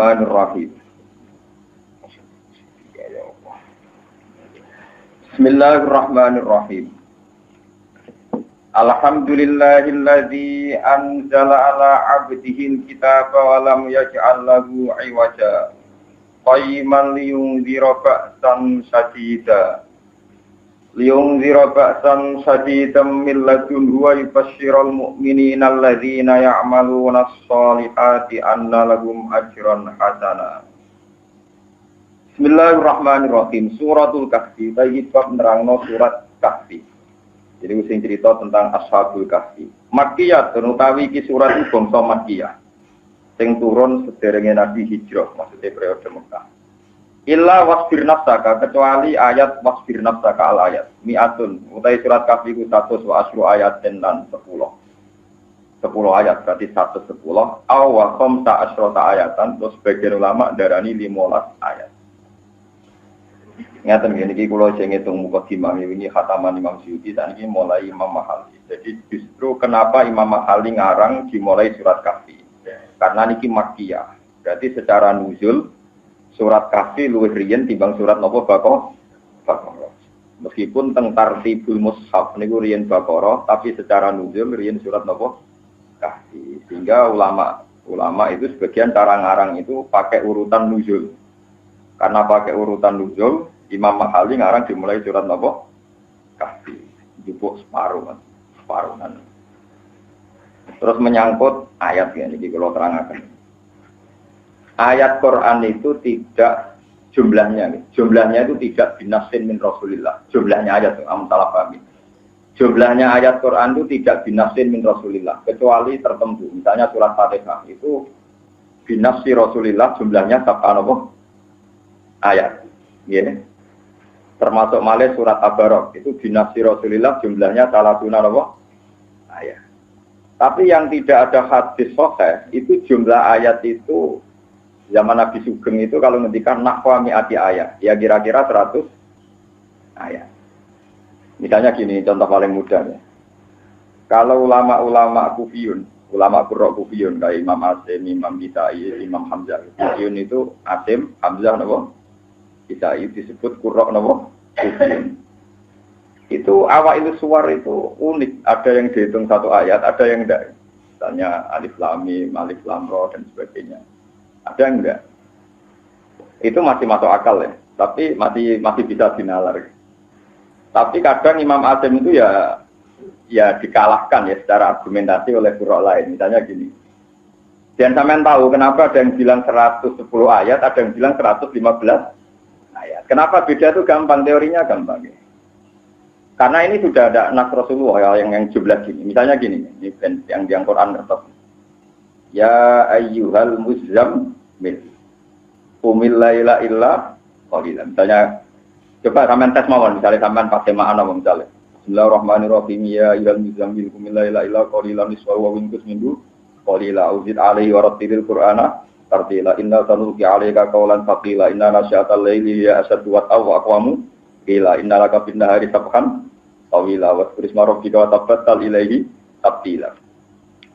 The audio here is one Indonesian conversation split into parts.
Bismillahirrahmanirrahim. Bismillahirrahmanirrahim. Alhamdulillahilladzi anzala ala 'abdihi al-kitaba wa lam yaj'al lahu 'iwaja. Qayyiman liyunzira ba'san shadidan min ladunhu wa yubashshiral mu'minina alladzina ya'maluna as-solihati anna lahum ajran hasana. Bismillahirrahmanirrahim. Suratul Kahfi. Iki bab nerangno surat Kahfi. Jadi sing cerita tentang Ashabul Kahfi. Makkiyah utawi iki surat iki bangsa Makkiyah. Sing turun sederenge Nabi hijrah, maksudnya periode Mekah. Illa wasbir nafsaka, kecuali ayat wasbir nafsaka al ayat mi'atun, utai surat Kahfi ku 100 wa asru ayat dan 10 ayat, berarti 110 awa khamsa asrota ayatan, terus sebagian ulama darani 15 ayat. Ngeten gini, ini kalau saya ngitung mukadimah ini khataman Imam Suyuti, dan ini mulai Imam Mahali. Jadi justru kenapa Imam Mahali ngarang dimulai surat Kahfi, karena ini Makkiyah, berarti secara nuzul surat Kahfi luwih riyen timbang surat napa Baqarah. Meskipun teng tartibul mushaf niku riyen Baqarah, tapi secara nuzul riyen surat napa Kahfi. Sehingga ulama itu sebagian cara ngarang itu pakai urutan nuzul. Karena pakai urutan nuzul, Imam Mahali ngarang dimulai surat napa Kahfi. Jupuk separuhan. Terus menyangkut ayat ya niki kula terangaken. Ayat Quran itu tidak jumlahnya itu tidak binasin min Rasulillah. Jumlahnya ayat salah paham. Jumlahnya ayat Quran itu tidak binasin min Rasulillah kecuali tertentu. Misalnya surat Fatihah itu binasi Rasulillah jumlahnya sab'an ayat. Ya. Termasuk malih surat Tabarok itu binasi Rasulillah jumlahnya salatuna ayat. Tapi yang tidak ada hadis sahih itu jumlah ayat itu zaman Nabi Sugeng itu kalau ngendikan nahwa mi'ati ayat, ya kira-kira 100 ayat. Misalnya gini, contoh paling mudah ya. Kalau ulama-ulama Kufiyun, ulama Qurra Kufiyun kayak Imam Asim, Imam Kisai, Imam Hamzah. Kufiyun itu Asim, Hamzah napa? Kisai disebut Qurra napa? Kufiyun. Itu awal itu suar itu unik, ada yang dihitung satu ayat, ada yang enggak. Misalnya alif lam mim, alif lam ra dan sebagainya. Ada enggak? Itu masih masuk akal ya, tapi masih bisa dinalar. Tapi kadang Imam Asim itu ya dikalahkan ya secara argumentasi oleh qurra lain. Misalnya gini. Dan sampean tahu kenapa ada yang bilang 110 ayat, ada yang bilang 115 ayat. Kenapa beda itu gampang, teorinya gampang ya. Karena ini sudah ada nas Rasulullah yang jumlah gini. Misalnya gini, ini yang Quran tetap. Ya ayyuhal muzammil qumil laila illa qalilan. Misalnya coba sampean tes mawon, misalnya sampean pakai makna misalnya. Bismillahirrahmanirrahim ya ayyuhal muzammil qumil laila illa qalilan nisfahu wa inqus minhu qalila uzid alaihi wa rattilil qur'ana tartila inna sanulqi 'alaika qawlan thaqila inna nasyatal laili ya asadu wa aqwamu qila inna laka fin nahari sabhan tawila wa isma rabbika wa tabattal ilaihi tabtila.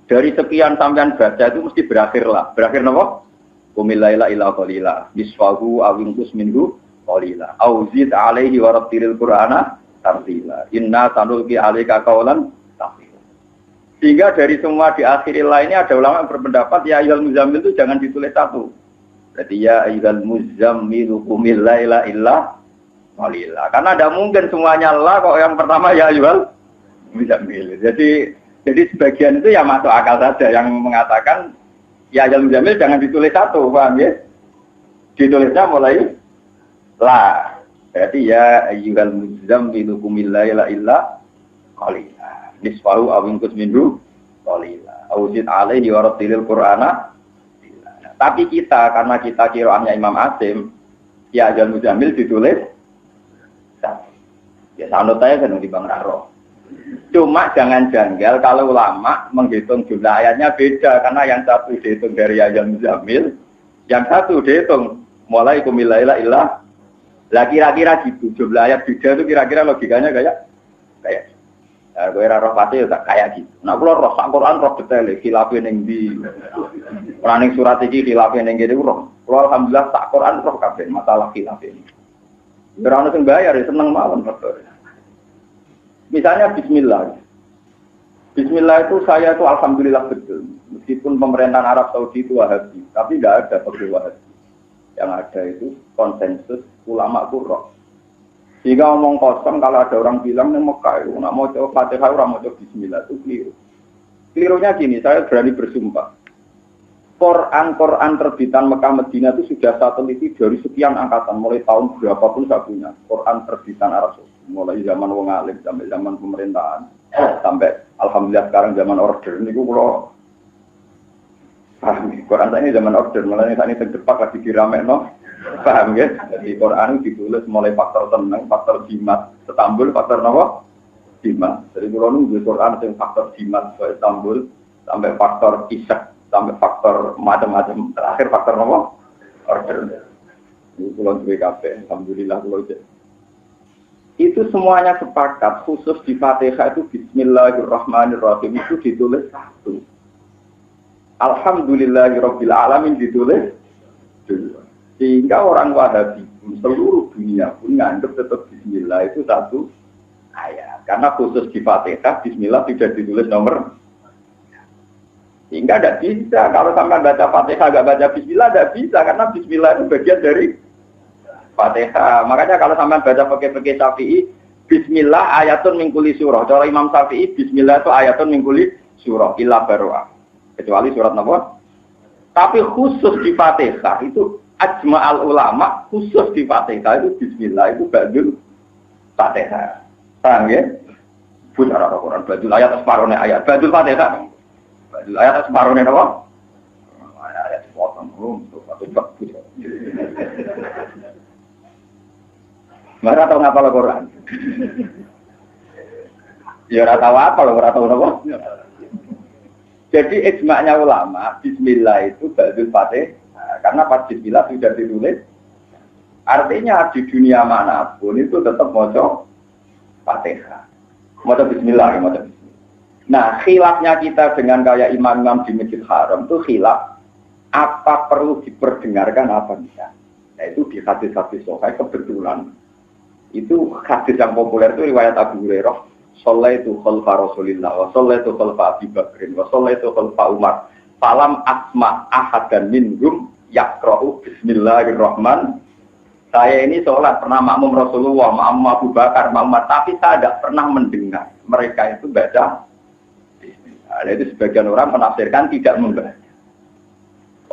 Dari sekian sampean baca itu mesti berakhirlah. Berakhir napa? Qumil laila illa qalila. Nisfahu aw inqus minhu qalila. Auzid alaihi wa rattilil qur'ana tartila. Inna sanulqi 'alaika qawlan thaqila. Sehingga dari semua diakhiri lainnya ada ulama yang berpendapat ya ayyuhal muzammil itu jangan ditulis satu. Berarti ya ayyuhal muzammil qumil laila illa qalila. Karena tidak mungkin semuanya lah kok yang pertama ya ayyuhal muzammil. Jadi sebagian itu ya masuk akal saja yang mengatakan ya ayyuhal muzammil jangan ditulis satu, paham ya? Ditulisnya mulai la. Berarti ya ayyuhal muzammil qumil laila illa qalila. Nisfahu aw inqus minhu qalila. Auzid alaihi wa rattilil qur'ana. Tapi karena kita qiraahnya Imam Asim, ya ayyuhal muzammil ditulis satu. Ya sanut saya kan di Bang Raro. Cuma jangan janggal kalau ulama menghitung jumlah ayatnya beda, karena yang satu dihitung dari ayyuhal muzammil, yang satu dihitung mulai qumil laila illa. Lah kira-kira gitu jumlah ayat beda itu kira-kira logikanya kayak kowe ora roh pasti tak kayak gitu. Nah kula roh sak Quran roh detail khilafe ning ndi. Ora ning surat iki khilafe ning kene roh. Kalau alhamdulillah tak Quran roh kabeh masalah khilaf ini. Ora ono sing bayar ya seneng mawon faktor. Misalnya bismillah. Bismillah itu saya itu alhamdulillah betul. Meskipun pemerintahan Arab Saudi itu Wahabi, tapi tidak ada fakir Wahabi. Yang ada itu konsensus ulama Qur'an. Sehingga omong kosong kalau ada orang bilang nih Mekah itu nak mau coba Fatihah orang mau coba bismillah itu keliru. Kelirunya gini, saya berani bersumpah. Quran terbitan Mekah Madinah itu sudah saya teliti dari sekian angkatan, mulai tahun berapapun saya punya. Quran terbitan Arab Saudi, mulai zaman wong alim sampai zaman pemerintahan, sampai alhamdulillah sekarang zaman order ini kalau paham ya, Quran ini zaman order, malah ini terdepak lagi diramekno, paham ya? Jadi Quran ditulis mulai faktor tenang, faktor jimat, Istanbul, faktor apa? Jimat. Jadi kalau nunggu Quran itu faktor jimat, Istanbul, sampai faktor isak, sampai faktor macam-macam, terakhir faktor apa? Order. Ini pulau BKP, alhamdulillah pulau itu. Itu semuanya sepakat, khusus di Fatihah itu Bismillahirrahmanirrahim itu ditulis satu. Alhamdulillahirabbil alamin ditulis dua. Sehingga orang Wahabi seluruh dunia pun nganggap tetap Bismillah itu satu ayat. Karena khusus di Fatihah Bismillah tidak ditulis nomor. Sehingga tidak bisa kalau sampai baca Fatihah nggak baca Bismillah tidak bisa karena Bismillah itu bagian dari Fatihah. Makanya kalau sampai baca pakai Syafi'i Bismillah ayatun min kulli surah. Cara Imam Syafi'i Bismillah itu ayatun min kulli surah illa baroah. Kecuali surat apa? Tapi khusus di Fatihah itu ajma'al ulama khusus di Fatihah itu Bismillah itu ba'dul Fatihah. Paham ya? Punya arah Al-Quran ba'dul ayat separuhnya ayat ba'dul Fatihah. Ba'dul ayat separuhnya apa? Ayat sepotong untuk satu bab. Mara tahu ngapal Al-Quran? Ya ora tahu apa, ora tahu apa. Jadi ijma'nya ulama, Bismillah itu ba'dul Fatihah, karena pas Bismillah sudah ditulis, artinya di dunia manapun itu tetap maca Fatihah, maca Bismillah, maca Bismillah. Nah, khilafnya kita dengan kayak imam-imam di Masjid Haram itu khilaf, apa perlu diperdengarkan apa tidak. Nah itu di hadis-hadis sahih kebetulan, itu hadis yang populer itu riwayat Abu Hurairah. Shallaitu khalfa Rasulillah wa shallaitu khalfa Abi Bakrin wa shallaitu khalfa Umar falam asma ahadan minhum yaqra'u bismillahirrahman. Saya ini sholat pernah makmum Rasulullah, makmum Abu Bakar, makmum Umar, tapi saya tidak pernah mendengar mereka itu baca bismillah. Nah, itu sebagian orang menafsirkan tidak membaca.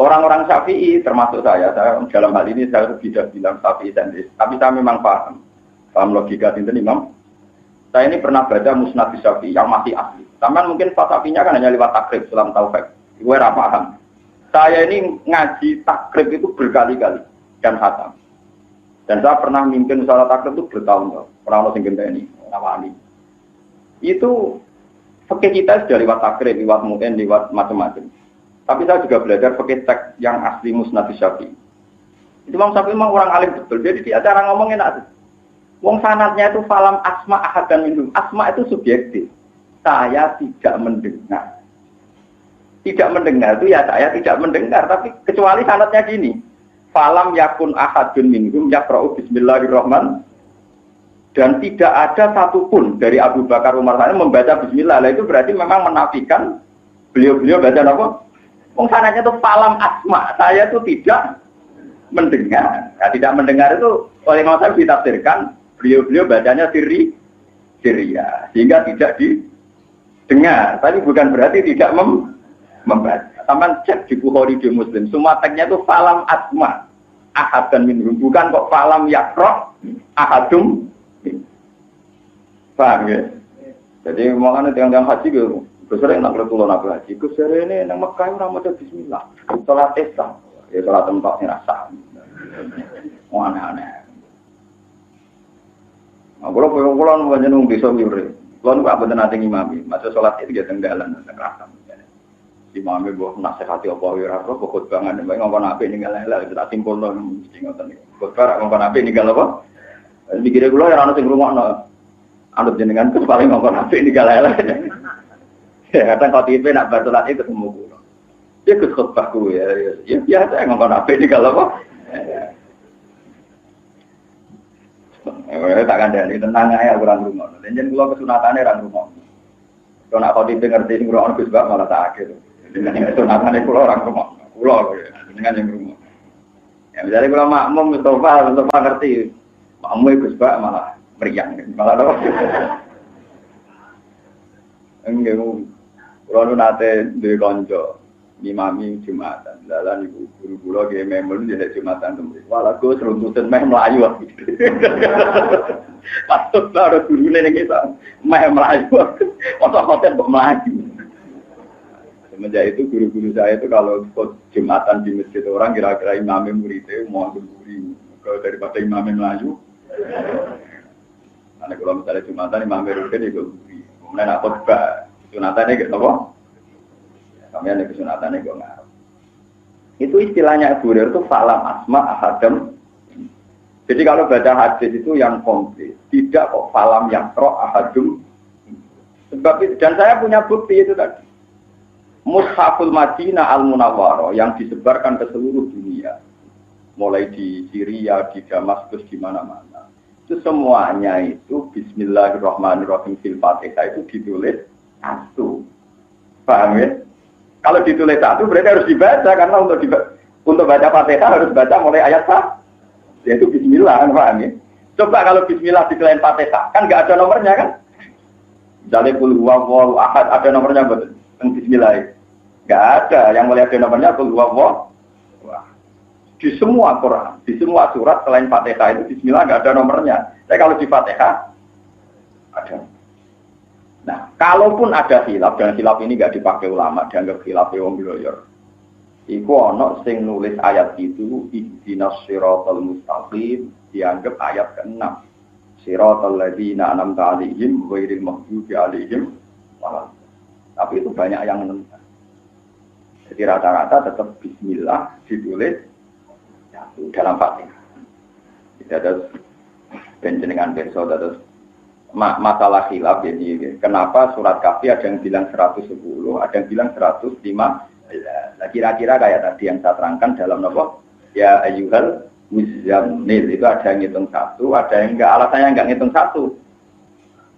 Orang-orang Syafi'i termasuk saya dalam hal ini saya tidak bilang Syafi'i sendiri, tapi saya memang paham logika itu Imam. Saya ini pernah baca Musnad Syafi'i yang masih asli. Taman mungkin Syafi'inya kan hanya lewat takrib Sulam Taufik. Gue paham. Saya ini ngaji takrib itu berkali-kali dan khatam. Dan saya pernah mimpin salat takrib itu bertahun-tahun. Pernah ono sing genteni, nawani. Itu fikih kita sudah lewat takrib, lewat mungkin lewat macam-macam. Tapi saya juga belajar fikih teks yang asli Musnad Syafi'i. Itu Imam Syafi'i memang orang alim betul. Jadi di acara ngomong enak. Wong sanadnya itu falam asma ahadan minhum. Asma itu subjektif. Saya tidak mendengar. Tidak mendengar itu ya saya tidak mendengar. Tapi kecuali sanadnya gini. Falam yakun ahadun minhum yaqra'u bismillahirrahman. Dan tidak ada satupun dari Abu Bakar Umar saya membaca bismillah. Nah, itu berarti memang menafikan beliau-beliau baca apa? Wong sanadnya itu falam asma. Saya itu tidak mendengar. Nah, tidak mendengar itu oleh Imam Syafi'i ditafsirkan beliau-beliau bacanya Syria sehingga tidak didengar. Tapi bukan berarti tidak membaca. Taman cek di Bukhari di Muslim. Semua teksnya itu falam asma ahadan minhum. Bukan kok falam yakro ahadum. Paham ya? Jadi makanya yang haji gitu. Sering nak ketulun apa haji. Sering ini yang Mekah orang mau bismillah. Salat Islam. Ya salat tempat rasa. Oh aneh-aneh. Kalau pulang menjenung bisa nyuri, pulang apa benar nanti imami, masa sholat itu dia tenggalan, tenggelam. Imami buat nasihati apa wira, pokok banget, baik ngomong apa ini galah, kita simpul loh, mesti ngotot nih. Bukar ngomong apa ini galah apa? Mikirnya gue ya orang sing rumah no, anut jenengan tuh paling ngomong apa ini galah. Ya kadang kalau tipe nak bersolat itu ketemu gue. Ya ikut khutbahku ya. Ya biasa ngomong apa ini kalau kok. Tak kandani tenang aja kurang rumah. Jangan kalau kesunatannya orang rumah. Kalau nak kau ngerti sing Quran Gus Bak malah tak akhir. Dengan kesunatannya kalau orang rumah. Pulau dengan yang rumah. Ya misalnya kalau makmum Mustafa ngerti. Makmum Gus Bak malah meriang. Malah apa? Enggak. Kalau nate dua konco. Imami Jumatan, dalam ibu guru-guru kayak memang jadi Jumatan tuh. Walau gue seruntutan meh Melayu, patut lah ada guru nenek kita meh Melayu, otot-otot kok Melayu. Semenjak itu guru-guru saya itu kalau Jumatan di masjid orang kira-kira imam muridnya mau guru kalau daripada imam Melayu. Karena kalau misalnya Jumatan imam muridnya juga guru, kemudian apa juga Jumatannya gitu kok. Kami ada kesunatannya gue ngarep. Itu istilahnya Abu Hurairah itu falam asma ahadam. Jadi kalau baca hadis itu yang komplit, tidak kok falam yakro ahadum. Sebab itu, dan saya punya bukti itu tadi. Mushaful Madinah Al-Munawwarah yang disebarkan ke seluruh dunia, mulai di Syria, di Damaskus, di mana-mana. Itu semuanya itu Bismillahirrahmanirrahim fil Fatihah itu ditulis satu. Paham ya? Kalau ditulis satu berarti harus dibaca karena untuk baca Fatihah harus baca mulai ayat 1. Yaitu Bismillah, paham ya? Coba kalau Bismillah di selain Fatihah, kan nggak ada nomornya kan? Misalnya Qul huwallahu ahad ada nomornya betul? Bismillah. Nggak ada, yang mulai ada nomornya Qul huwallahu. Di semua Quran, di semua surat selain Fatihah itu Bismillah nggak ada nomornya. Tapi kalau di Fatihah ada. Nah, kalaupun ada khilaf, dan khilaf ini nggak dipakai ulama, dianggap khilaf wong loyor. Iku ono sing nulis ayat itu ihdinas siratal mustaqim dianggap ayat ke-6. Siratal ladzina an'amta 'alaihim ghairil maghdubi 'alaihim waladdallin. Tapi itu banyak yang menentang. Jadi rata-rata tetap bismillah ditulis dalam Fatihah. Tidak ada penjenengan besok terus masalah khilaf jadi kenapa surat Kahfi ada yang bilang 110, ada yang bilang 105. Nah, kira-kira kayak tadi yang saya terangkan dalam nopo ya ayyuhal muzammil itu ada yang ngitung satu, ada yang enggak, alasannya enggak ngitung satu.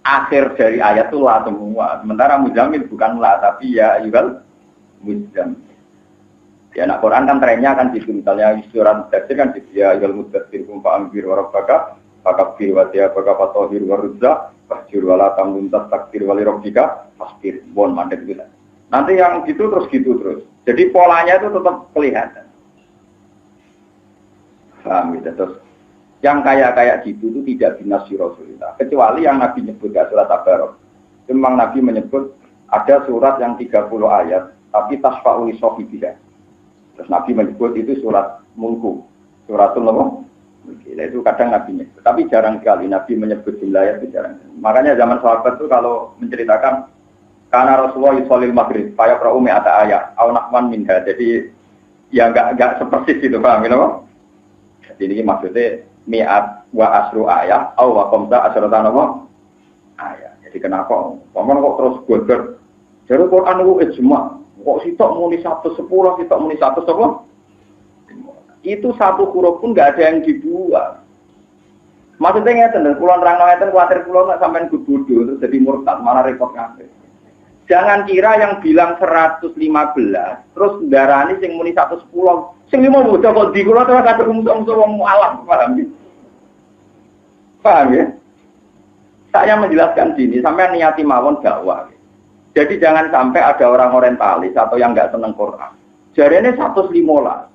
Akhir dari ayat itu la semua. Sementara muzammil bukan la tapi ya ayyuhal muzammil. Ya anak Quran kan trennya kan gitu, misalnya surat tafsir kan gitu ya ayyuhal mudaththir qum fa'anzir wa rabbaka fakabir wa tiabaka fatahhir wa ruzza fahjur wa la tamnun tastakbir wa li rabbika fasbir. Bon mandek gitu. Nanti yang gitu terus. Jadi polanya itu tetap kelihatan. Paham gitu terus. Yang kayak gitu itu tidak binasi Rasulullah. Kecuali yang Nabi nyebut ya surat Tabarok. Memang Nabi menyebut ada surat yang 30 ayat tapi tasfa'u li sahibiha. Terus Nabi menyebut itu surat Mulku. Suratul Mulk. Nah, itu kadang Nabi menyebut, tapi jarang sekali Nabi menyebut jumlah ayat itu jarang. Makanya zaman sahabat itu kalau menceritakan karena Rasulullah yusolil maghrib, faya pra'u mi'ata ayat, au nahwan minha. Jadi ya enggak sepersis itu, paham gitu kok? Jadi ini maksudnya mi'at wa asru ayat, au wa khamsa asratan ayat. Jadi kenapa? Paman kok terus gober? Jadi Quran itu ijma. Kok sitok muni 110, sitok muni 100 apa? Itu satu huruf pun nggak ada yang dibuang. Maksudnya ngeten, kulon terang ngeten kuatir kulon nggak sampai bodoh terus jadi murtad malah repot kabeh. Jangan kira yang bilang 115 terus darani sing muni 110, sing 5 bocah kok di kulon terus kata musuh wong alam, paham ya? Paham ya? Saya menjelaskan sini sampai niati mawon dakwah. Jadi jangan sampai ada orang orientalis atau yang nggak seneng Quran. Jarene 115,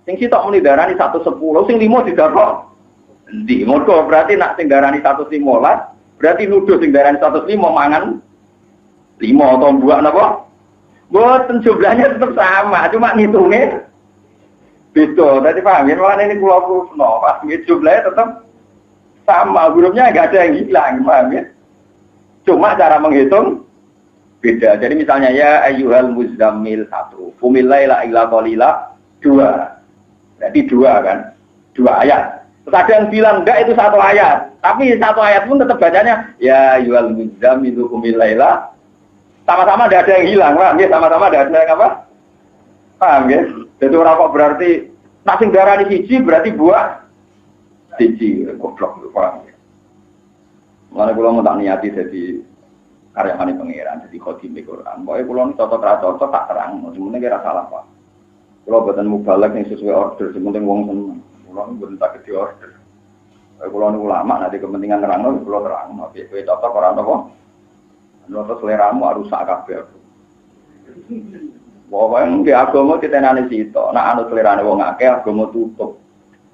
sing sitok muni darani 110, sing 5 didarok. Endi? Mergo berarti nak sing darani 115, berarti nuduh sing darani 105 mangan 5 atau buak napa? Mboten jumlahnya tetap sama, cuma ngitungnya beda. Tadi paham ya, makanya ini kula prufno, Pak. Jumlahnya tetap sama, hurufnya enggak ada yang hilang, paham ya? Cuma cara menghitung beda. Jadi misalnya ya ayyuhal muzammil 1, qumil laila illa qalila 2. Berarti 2 kan? 2 ayat. Terus ada yang bilang enggak itu 1 ayat. Tapi 1 ayat pun tetap bacanya ya ayyuhal muzammil qumil laila. Sama-sama enggak ada yang hilang, paham ya? Sama-sama enggak ada yang apa? Paham ya? Jadi orang kok berarti nak sing darani siji berarti buah siji goblok paham ya. Mulane kula mau tak niati dadi karyawane pangeran, dadi khotim Quran. Pokoke kula cocok ra cocok tak terang, sementing ora salah Pak. Kula boten mubalak ning sesuai order, sementing wong seneng. Kula mboten tak di order. Kula niku ulama nanti kepentingan nerangno kula terangno, kowe cocok ora apa. Anu seleramu harus sak kabeh. Pokoknya nggih agama ditenani sitok, nek anu selerane wong akeh agama tutup.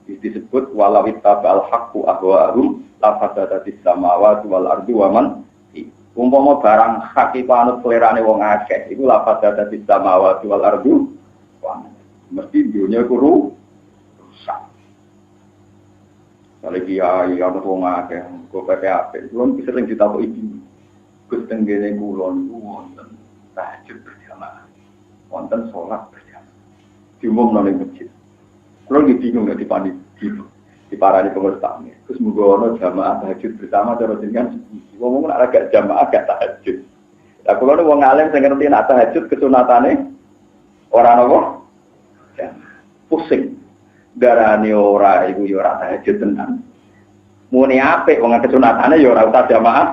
Disebut walawit tabal haqqu ahwa'hum la fasadatis samawati wal ardi wa man umpama barang hak iku anut selerane wong akeh iku la fasadatis samawati wal ardi mesti dunia iku rusak. Kalau dia anut wong akeh kok PPAP belum sering ditakoki iki. Gus tenggene kulon wonten tahajud berjamaah. Wonten sholat berjamaah. Diumumno ning masjid. Kalau bingung nggak di parani pengurus takmir. Terus menggono jamaah tahajud bersama cara jenengan. Ngomong nak agak jamaah agak tahajud. Lah kalau ada wong alim sing ngerti nak tahajud kesunatane ora napa? Pusing. Darane ora iku ya ora tahajud tenan. Muni apik wong kesunatane ya ora usah jamaah.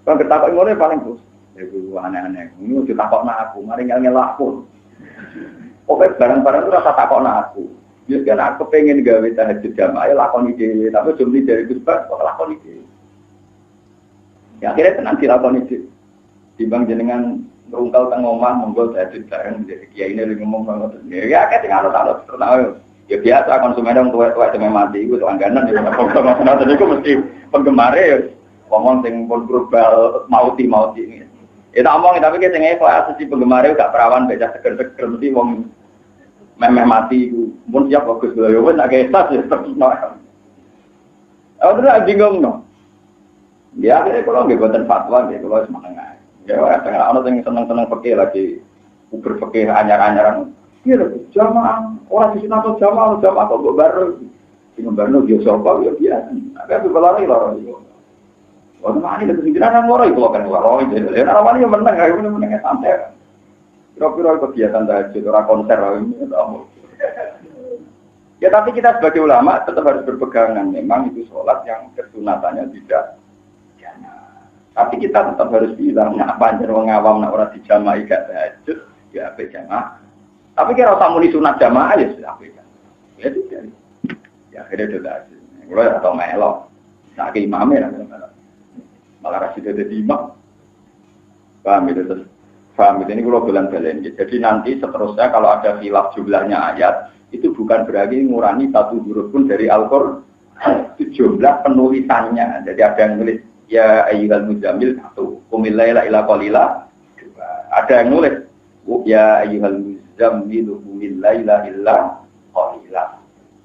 Kok ketakok ngene paling terus. Iku aneh-aneh. Ini ditakokno aku, mari ngel-ngel aku. Oke, barang-barang itu rasa takokno aku. Ya kan aku pengen gawe tahajud jamaah lakoni dhewe, tapi jumlah dari Gus Bas kok lakoni dhewe. Ya akhirnya tenan dilakoni dhewe. Timbang jenengan ngrungkal teng omah monggo tahajud bareng jadi kiai ini ngomong ngoten. Ya akeh sing anut-anut terus ya biasa konsumen wong tuwek-tuwek sampe mati iku langganan ya ngoten niku mesti penggemare ya ngomong sing pun global mauti. Ya tak omong tapi ki sing ikhlas siji penggemare gak perawan becah seger-seger mesti wong memeh mati iku mun siap bagus lho wis nek esas ya terusno. Aku ora bingung no. Ya akhirnya kalau nggih boten fatwa nggih kula wis meneng. Ya ora tengah ana sing seneng-seneng fikih lagi uber fikih anyar-anyaran. Iya lho jamaah ora disunat jamaah kok mbok bareng. Sing bareng yo sapa yo biasa. Tapi balane lho. Ono mari lek sing jenengan loro iku kan loro iki. Ora wani yo meneng ae meneng santai. Kira-kira kegiatan tahajud, orang konser, ya tapi kita sebagai ulama tetap harus berpegangan. Memang itu sholat yang kesunatannya tidak jamaah. Tapi kita tetap harus bilang, nak panjang orang awam, nak orang dijamaah gak tahajud, ya apa jamaah. Tapi kira usah muni sunat jamaah ya sudah apa ya tidak. Ya akhirnya sudah tahajud. Kalau atau melok, nak ke imamnya malah kasih dia di imam. Paham itu terus. Paham ini kalau bulan-bulan. Jadi nanti seterusnya kalau ada khilaf jumlahnya ayat itu bukan berarti ngurangi satu huruf pun dari Al-Qur'an. Itu jumlah penulisannya. Jadi ada yang nulis ya ayyuhal muzammil satu, qumil laila illa qalila. Ada yang nulis ya ayyuhal muzammil qumil laila illa qalila.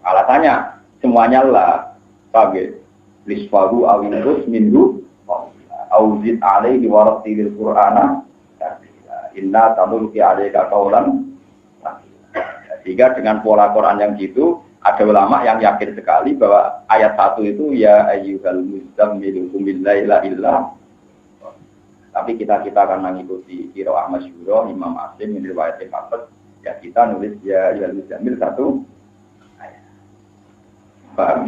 Alasannya semuanya lah pakai lisfahu awinus minhu auzid alaihi wa rattilil qur'ana inna tanulki alaika qaulan. Sehingga dengan pola Quran yang gitu, ada ulama yang yakin sekali bahwa ayat 1 itu ya ayyuhal muzammil qumil laila illa. Tapi kita akan mengikuti qiraah masyhur Imam Asim yang riwayatkan Hafiz, ya kita nulis ya ayyuhal muzammil 1 ayat. Paham?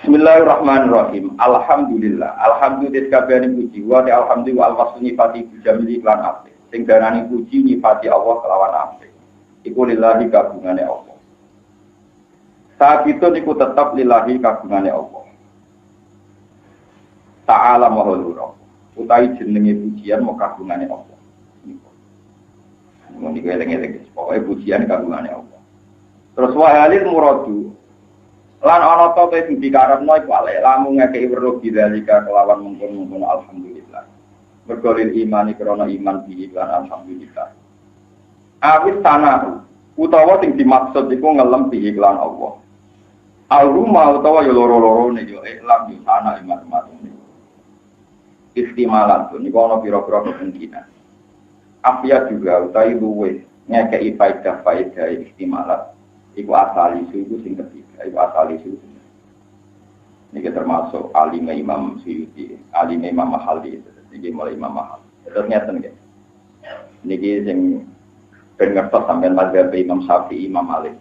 Bismillahirrahmanirrahim. Alhamdulillah. Alhamdulillah kabehane puji wa alhamdulillah al-wasni fati jamili lan apik. Sing darani puji nyifati Allah kelawan apik. Iku lillahi kagungane Allah. Saat itu niku tetap lillahi kagungane Allah. Ta'ala mahulura. Utai jenenge pujian mau kagungane Allah. Niku niku eling-eling. Pokoke pujian kagungane Allah. Terus wahalil muradu. Lan ana ta sing dikarepno iku ale lamun ngekeki weruh bidzalika kelawan mungkon-mungkon alhamdulillah. Bergolil imani krana iman bihi lan alhamdulillah. Awit tanah utawa sing dimaksud iku ngelem bihi lan Allah. Al-rumah utawa ya loro-loro niku iklam di tanah iman-iman. Istimalan niku ana pira-pira kemungkinan. Afia juga utawi luwe ngekeki faedah istimalat. Iku asal isu sing ketiga, iku asal isu. Ini termasuk alim Imam Suyuti, alim Imam Mahali, ini mulai Imam Mahali. Terus ngeten nggih. Niki sing ben ngertos sampean mazhab Imam Syafi'i, Imam Malik.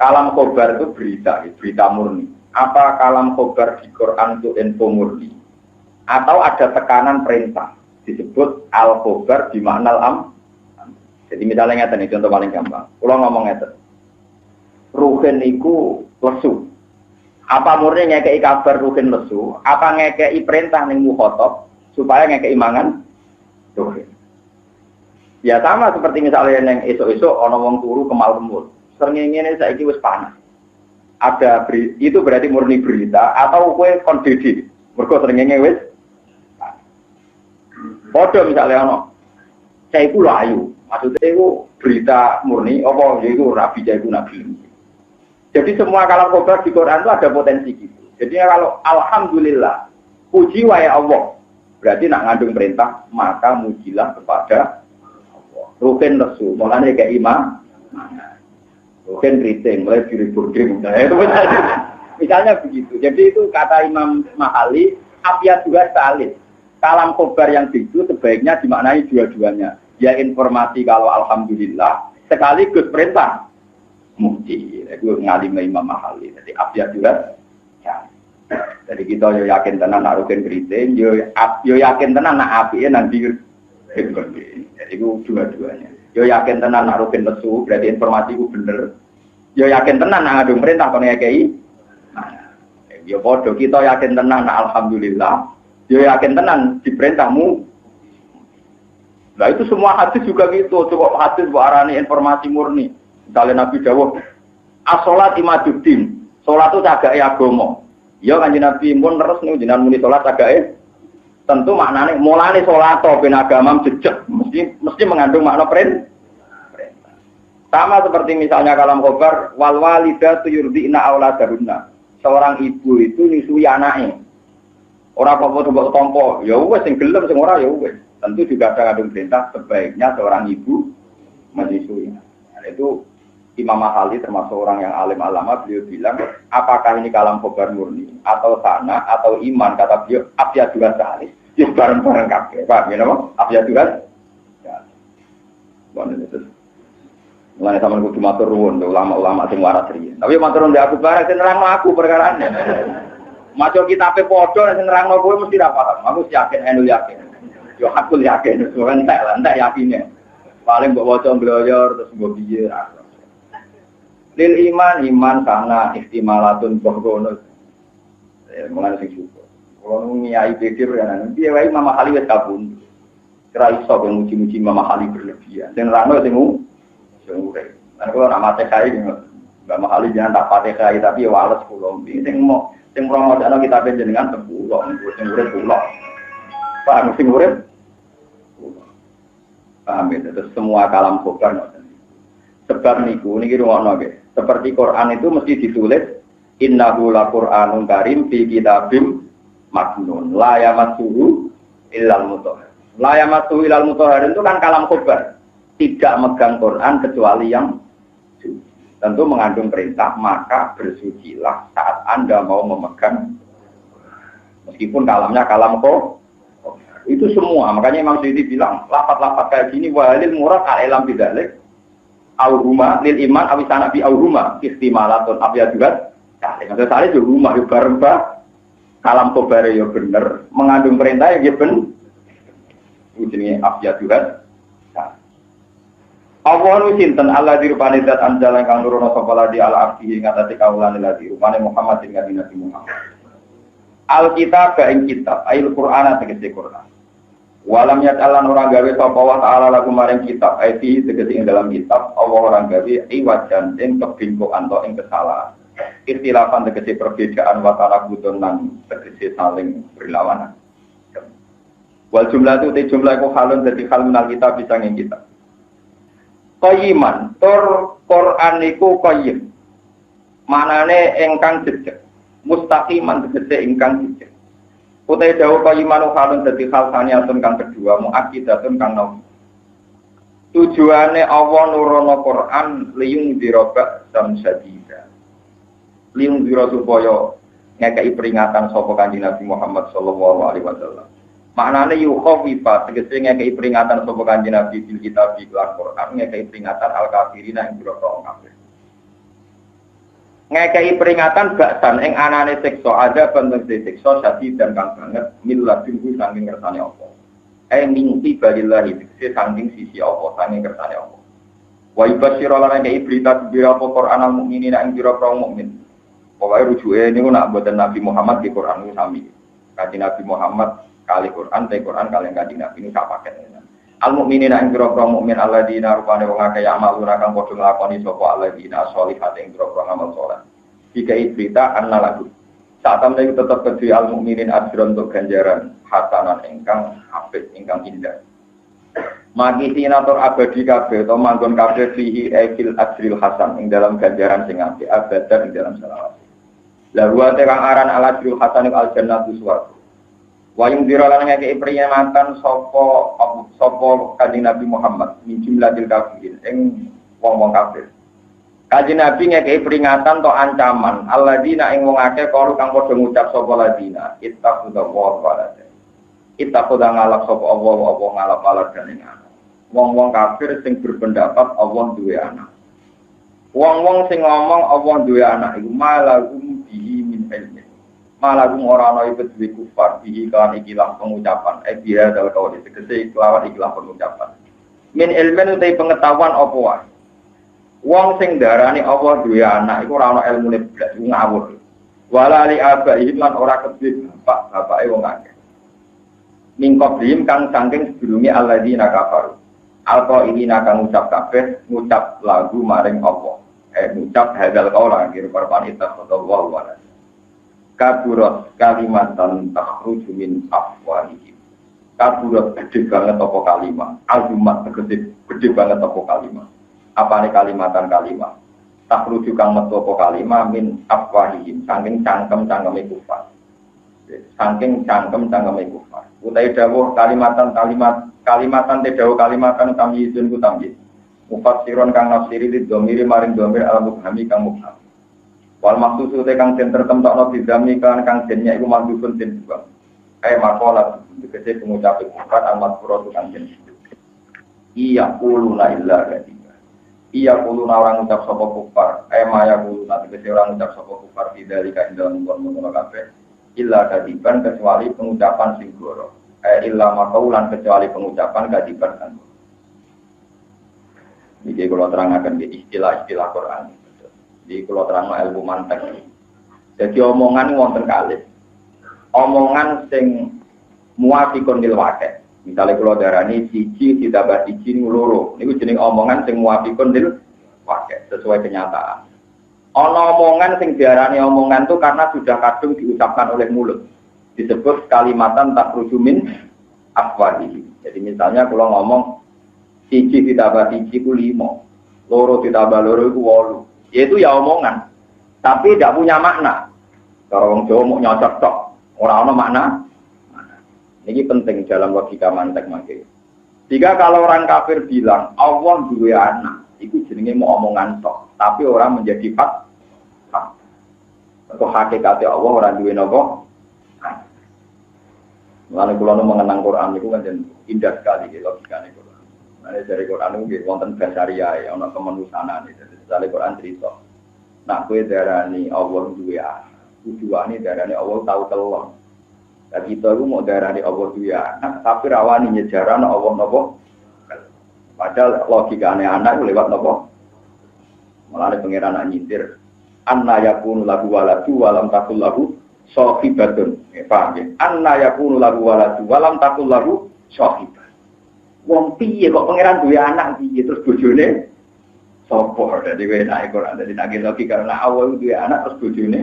Kalam khobar itu berita murni. Apa kalam khobar di Quran itu info murni? Atau ada tekanan perintah disebut al khobar di makna am. Jadi misalnya ngeten contoh paling gampang. Kalau ngomong ngeten. Ruhin iku lesu. Apa murni ngekei kabar ruhin lesu? Apa ngekei perintah ning mukhatab supaya ngekei mangan ruhin? Ya sama seperti misalnya yang esok-esok ana wong turu kemal-kemul. Srengenge saiki wis panas. Itu berarti murni berita atau kowe kon dede. Mergo srengenge wis padha misalnya ana saya iku layu. Maksudnya itu berita murni apa yaiku rabi jaiku nabi. Jadi semua kalam khobar di Quran itu ada potensi gitu. Jadi kalau alhamdulillah puji wa ya Allah berarti nak ngandung perintah maka mujilah kepada Rukin lesu, mulanya kayak imam, rukin keriting, mulai diri-diri, misalnya begitu. Jadi itu kata Imam Mahali, apiat juga salih. Kalam khobar yang itu sebaiknya dimaknai dua-duanya. Ya informasi kalau alhamdulillah, sekaligus perintah. Muji, itu ngalim Imam Mahali. Jadi apiat juga. Ya. Jadi kita yo yakin tenan nak rukin keriting, yo yakin tenan nak apinya nanti. Jadi itu dua-duanya. Yo yakin tenan nak rukin lesu, berarti informasi itu bener. Yo yakin tenan nak ngadung perintah kono ngekei. Yo padha kita yakin tenan nak alhamdulillah. Yo yakin tenan diperintahmu. Nah itu semua hadis juga gitu. Coba hadis buat arani informasi murni. Misalnya Nabi dawuh, as-sholat imaduddin. Salat itu cagake agama. Ya kanjeng Nabi mun terus niku jenengan muni salat cagake tentu maknanya mulane sholat atau ben agama jejak mesti mengandung makna perintah. Sama seperti misalnya kalam khobar wal walidatu yurdina auladahunna. Seorang ibu itu nyusui anaknya. Ora apa-apa mbok tampa, ya wis sing gelem sing ora ya wis. Tentu juga ada kandung perintah sebaiknya seorang ibu menyusui. Nah, itu Imam Mahali termasuk orang yang alim alama, beliau bilang apakah ini kalam khobar murni atau sana atau iman, kata beliau abjad juga salis. Ya bareng-bareng kabeh. Paham ya napa? Abjad juga. Ya. Bonen itu. Mulane sampeyan kudu matur nuwun ulama-ulama sing waras riyen. Tapi matur nuwun aku bareng sing nerangno aku perkarane. Maca kitabe padha sing nerangno kowe mesti ra paham. Aku yakin anu yakin. Yo aku yakin sowan entek yakine. Paling mbok waca mbloyor terus mbok piye ra. Lil iman sana ihtimalatun bahrono. Mulane sing syukur. Kalau niai pikir ya nanti ya Imam Mahali wis kabun. Kira iso ben muji-muji Imam Mahali berlebihan. Sing nerangno sing urip. Lan kula nak mate kae Imam Mahali jangan tak pate kae tapi ya wales kula. Sing promosane kita panjenengan sepuluh, sing urip kula. Paham sing urip? Paham ya, terus semua kalam khobar ngoten. Sebab niku niki rumakno nggih. Seperti Quran itu mesti ditulis innahu laqur'anun karim fi kitabim maknun la yamassuhu illal mutahhar. La yamassuhu illal mutahhar itu kan kalam khobar. Tidak megang Quran kecuali yang suci. Tentu mengandung perintah maka bersucilah saat Anda mau memegang. Meskipun kalamnya kalam khobar. Itu semua. Makanya Imam Syafi'i bilang lafaz-lafaz kayak gini walil murad al-ilam bidzalik. Al-huma lil iman awisana bi al-huma istimalatun abya juga. Maksud saya juga rumah yo bareng ba kalam khobar yo bener, mengandung perintah ya ben. Ujine abya juga. Allah nu sinten Allah dirupane zat anjalan kang nurono sapa ladi al-arfi ing atase kaulane ladi rupane Muhammad ing Nabi Muhammad. Al-kitab ka ing kitab, Al-Qur'an tegese Qur'an. Walam yatalan orang gawe sapa wa ta'ala lagu maring kitab IT tegese ing dalam kitab Allah orang gawe iwajan ing kebingkokan atau ing kesalahan ikhtilafan tegese perbedaan wa ta'ala budon lan tegese saling berlawanan wal jumlah itu jumlah iku halun dadi hal minal kitab bisa ing kitab qayyiman tur Quran iku qayyim manane ingkang jejeg mustaqiman tegese ingkang jejeg utai dawu qayimanu halun dadi hal saniyatun kang kedua muakkidatun kang nom. Tujuane Allah nurono Quran liyung dirobak sam sadida. Liyung diro supaya ngekei peringatan sapa Kanjeng Nabi Muhammad sallallahu alaihi wasallam. Maknane yukhawifa tegese ngekei peringatan sapa Kanjeng Nabi bil kitab bil Quran ngekei peringatan al kafirina ing boro kafir. Ngekei peringatan baksan ing anane siksa ada bentuk siksa sadi dan kang banget miladunhu saking kersane Allah. Mingti balillahi tegese saking sisi Allah saking kersane Allah. Wa ibasyira lan ngekei berita bira apa Quran al mukminina ing biro mukmin. Pokoke rujuke niku nak mboten Nabi Muhammad di Quran niku sami. Kanjeng Nabi Muhammad kali Quran, Quran kali Kanjeng Nabi ini sak paket. Al mukminina ing biro mukmin alladzina rupane wong akeh ya amaluna kang padha nglakoni sapa alladzina sholihat ing biro amal saleh. Dikai berita annalagu. Saat temen itu tetap kedua al mukminin ajron untuk ganjaran hasanan ingkang apik ingkang indah. Magi tinatur abadi kabeh atau manggon kabeh fihi fil ajril hasan ing dalam ganjaran sing apik abadan ing dalam selawat. Lalu ate kang aran al ajril hasan al jannatu swarga. Wayung dira lan ngekeki peringatan sapa Kanjeng Nabi Muhammad min jumlatil kafirin ing wong-wong kafir. Kanjeng Nabi ngekeki peringatan to ancaman alladzina ing wong akeh kalu kang padha ngucap sapa ladina ittaqullahu wa la ittaqudha ngalap sapa Allah ngalap alat dening anak. Wong-wong kafir sing berpendapat Allah duwe anak. Wong-wong sing ngomong Allah duwe anak iku malahum bihi min ilmi. Malahum ora ana iku duwe kufar bihi kan ikilah pengucapan biha dal kau tegese kelawan ikilah pengucapan. Min ilmen utai pengetahuan apa wae. Wong sing darani Allah duwe anak iku ora ana ilmune blas ngawur. Wala li abaihim lan ora kedhe bapake wong akeh. Mingkoblim kang saking sedurunge alladzina kafaru. Alqa ini nakang ngucap kabeh ngucap lagu maring Allah. Ngucap hadzal qaula kira perpan ittaqallahu wa la. Kaburat kalimatan takhruju min afwahihim. Kaburat gede banget apa kalimat. Azumat gede banget apa kalimat. Apane kalimatan kalimat. Takhruju kang metu apa kalimat min afwahihim saking cangkem-cangkeme kufar. Saking cangkem-cangkeme kufar. Utai dawuh kalimatan te dawuh kalimatan tamyizun ku tamyiz. Mufassiron kang nafsiri di dhamiri maring dhamir al-mubhami kang mubham. Wal maksud te kang den tertemtokno didami kang jennya iku mandhupun den buang. Maqalah tegese pengucap kufar al-madhkura kang den. Iya quluna illa kadhiba. Iya quluna orang ngucap sapa kufar. Maya quluna tegese orang ngucap sapa kufar bidzalika indal mungkon kabeh. Illa kadiban kecuali pengucapan sing goro. Illa maqaulan kecuali pengucapan kadiban kan. Niki kula terangaken istilah-istilah Quran. Di kula terangno ilmu mantek. Jadi omongan wonten kalih. Omongan sing muafiqun lil waqi'. Misale kula darani siji ditambah siji loro. Niku jeneng omongan sing muafiqun lil waqi' sesuai kenyataan. Ana omongan sing diarani omongan itu karena sudah kadung diucapkan oleh mulut. Disebut kalimatan takrujumin afwadihi. Jadi misalnya kalau ngomong siji ditambah siji ku 5, loro ditambah loro ku 8. Yaitu ya omongan. Tapi tidak punya makna. Kalau wong Jawa mau nyocok tok, ora ana makna. Ini penting dalam logika mantek mangke. Jika kalau orang kafir bilang Allah duwe anak, itu jenenge mau omongan tok, tapi orang menjadi fakta. Atau hakikatnya Allah orang duwe napa? Mulane kula nu mengenang Quran niku kan indah sekali logikane Quran. Mulane dari Quran niku wonten basaria ana kemanusiaan iki. Dari Quran cerita. Nak kowe darani Allah duwe anak, tujuane darani Allah tau telon. Dan kita itu mau darani Allah duwe anak, tapi rawani nyejarana Allah napa? Padahal logikane anak lewat napa? Mulane pangeran nak nyindir anna yakunu lahu waladu walam takul lahu sahibatun. Paham ya? Anna yakunu lahu waladu walam takul lahu sahibat. Wong piye kok pangeran duwe anak piye terus bojone sapa? Dadi kowe nek Quran dadi nek logika karena awal duwe anak terus bojone.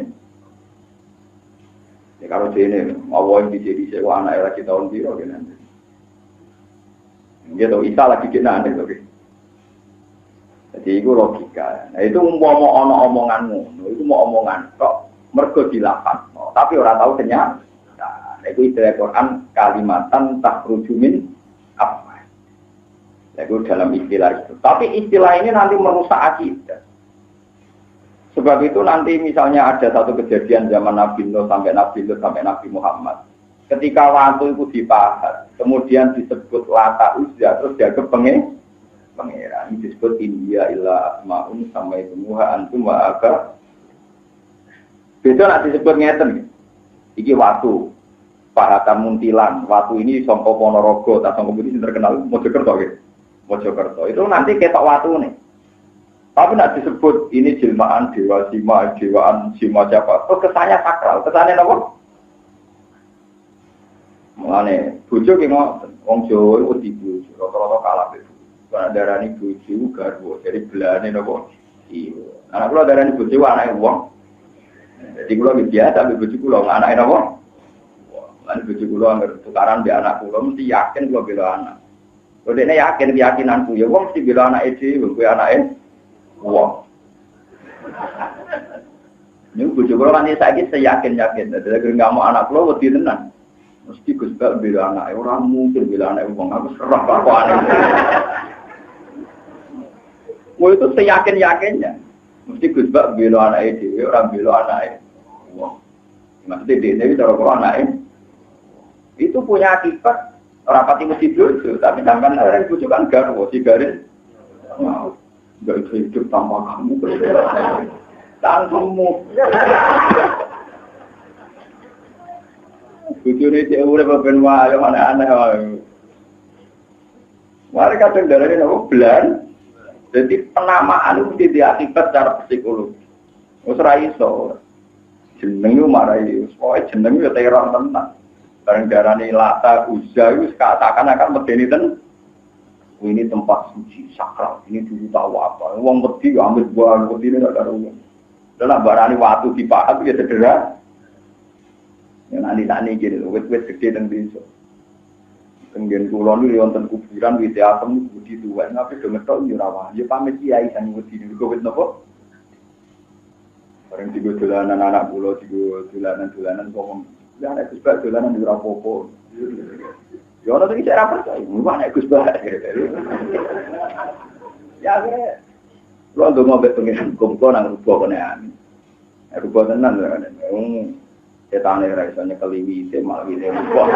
Ya kalau dene awal dijadi sewa anak lagi tahun piro kene. Dia tahu Isa lagi kena ane lagi. Jadi itu logika. Nah itu mau omonganmu, itu mau omongan kok mergo dilafat. Tapi orang tahu ternyata. Nah, itu istilah Quran kalimatan takhrujumin apa? Itu dalam istilah itu. Tapi istilah ini nanti merusak akidah. Sebab itu nanti misalnya ada satu kejadian zaman Nabi Nuh sampai Nabi Lut sampai Nabi Muhammad. Ketika waktu itu dipahat, kemudian disebut Lata Uzza, terus dia kepengen pangeran. Ini disebut India illa asma'un sampai temuha antum wa aga. Beda nak disebut ngeten. Iki waktu pahatan muntilan, waktu ini Songko Ponorogo, tak Songko Budi terkenal Mojokerto gitu. Mojokerto itu nanti ketok waktu nih. Tapi nak disebut ini jelmaan dewa sima, dewaan sima siapa? Terus kesannya sakral, kesannya apa? Mulane bojo ki ngoten, wong Jawa iku dibojo, rata-rata kalah itu. Karena darani bojo garwa, jadi belane napa? Iya. Anak kula darani bojo anake wong. Jadi kula biasa ambek bojo kula anake napa? Lan bojo kula anggere tukaran mbek anak kula mesti yakin kula bela anak. Kok dekne yakin keyakinanku ya wong mesti bela anake dhewe, kowe anake wong. Nek bojo kula kan saiki seyakin-yakin, dadi enggak mau anak kula wedi tenan. Mesti Gus Bak bila anak orang mungkin bila anak wong aku serah apa aneh. Wah itu seyakin-yakinnya. Mesti Gus Bak bila anak itu, orang bila anak wong. Maksudnya dia itu cara anak itu punya akibat rapati mesti bojo, tapi sampean orang bojo kan garwo si garis. Mau enggak hidup tanpa kamu. Tanpamu. Bujune cek urip ben wae aneh-aneh wae. Mari kadang darane nopo blan. Jadi penamaan itu tidak akibat secara psikologi. Wis ra iso. Jeneng yo marai, pokoke jeneng yo teror tenan. Bareng darane Lata Uzza iku seakan-akan medeni ten. Ini tempat suci sakral. Ini dulu tahu apa. Wong wedi ambil buah wedine gak karo wong. Lah barani watu dipahat ya cedera. Ya nanti gini, wet gede dan besok. Kemudian kulon itu wonten kuburan wit asem budi tua. Ngapain do ngetok yo rawan. Ya pamit kiai sang wedi niku wit napa? Bareng digo dolanan anak kula digo dolanan kok. Ya nek Gus Bak dolanan yo ora apa-apa. Ya ora iki cara percaya. Mun nek Gus Bak. Ya kira lo ndonga mbek pengen kumpul nang rupa kene amin. Rupa tenan kan. Setane ra iso nyekeliwi malah wite kok.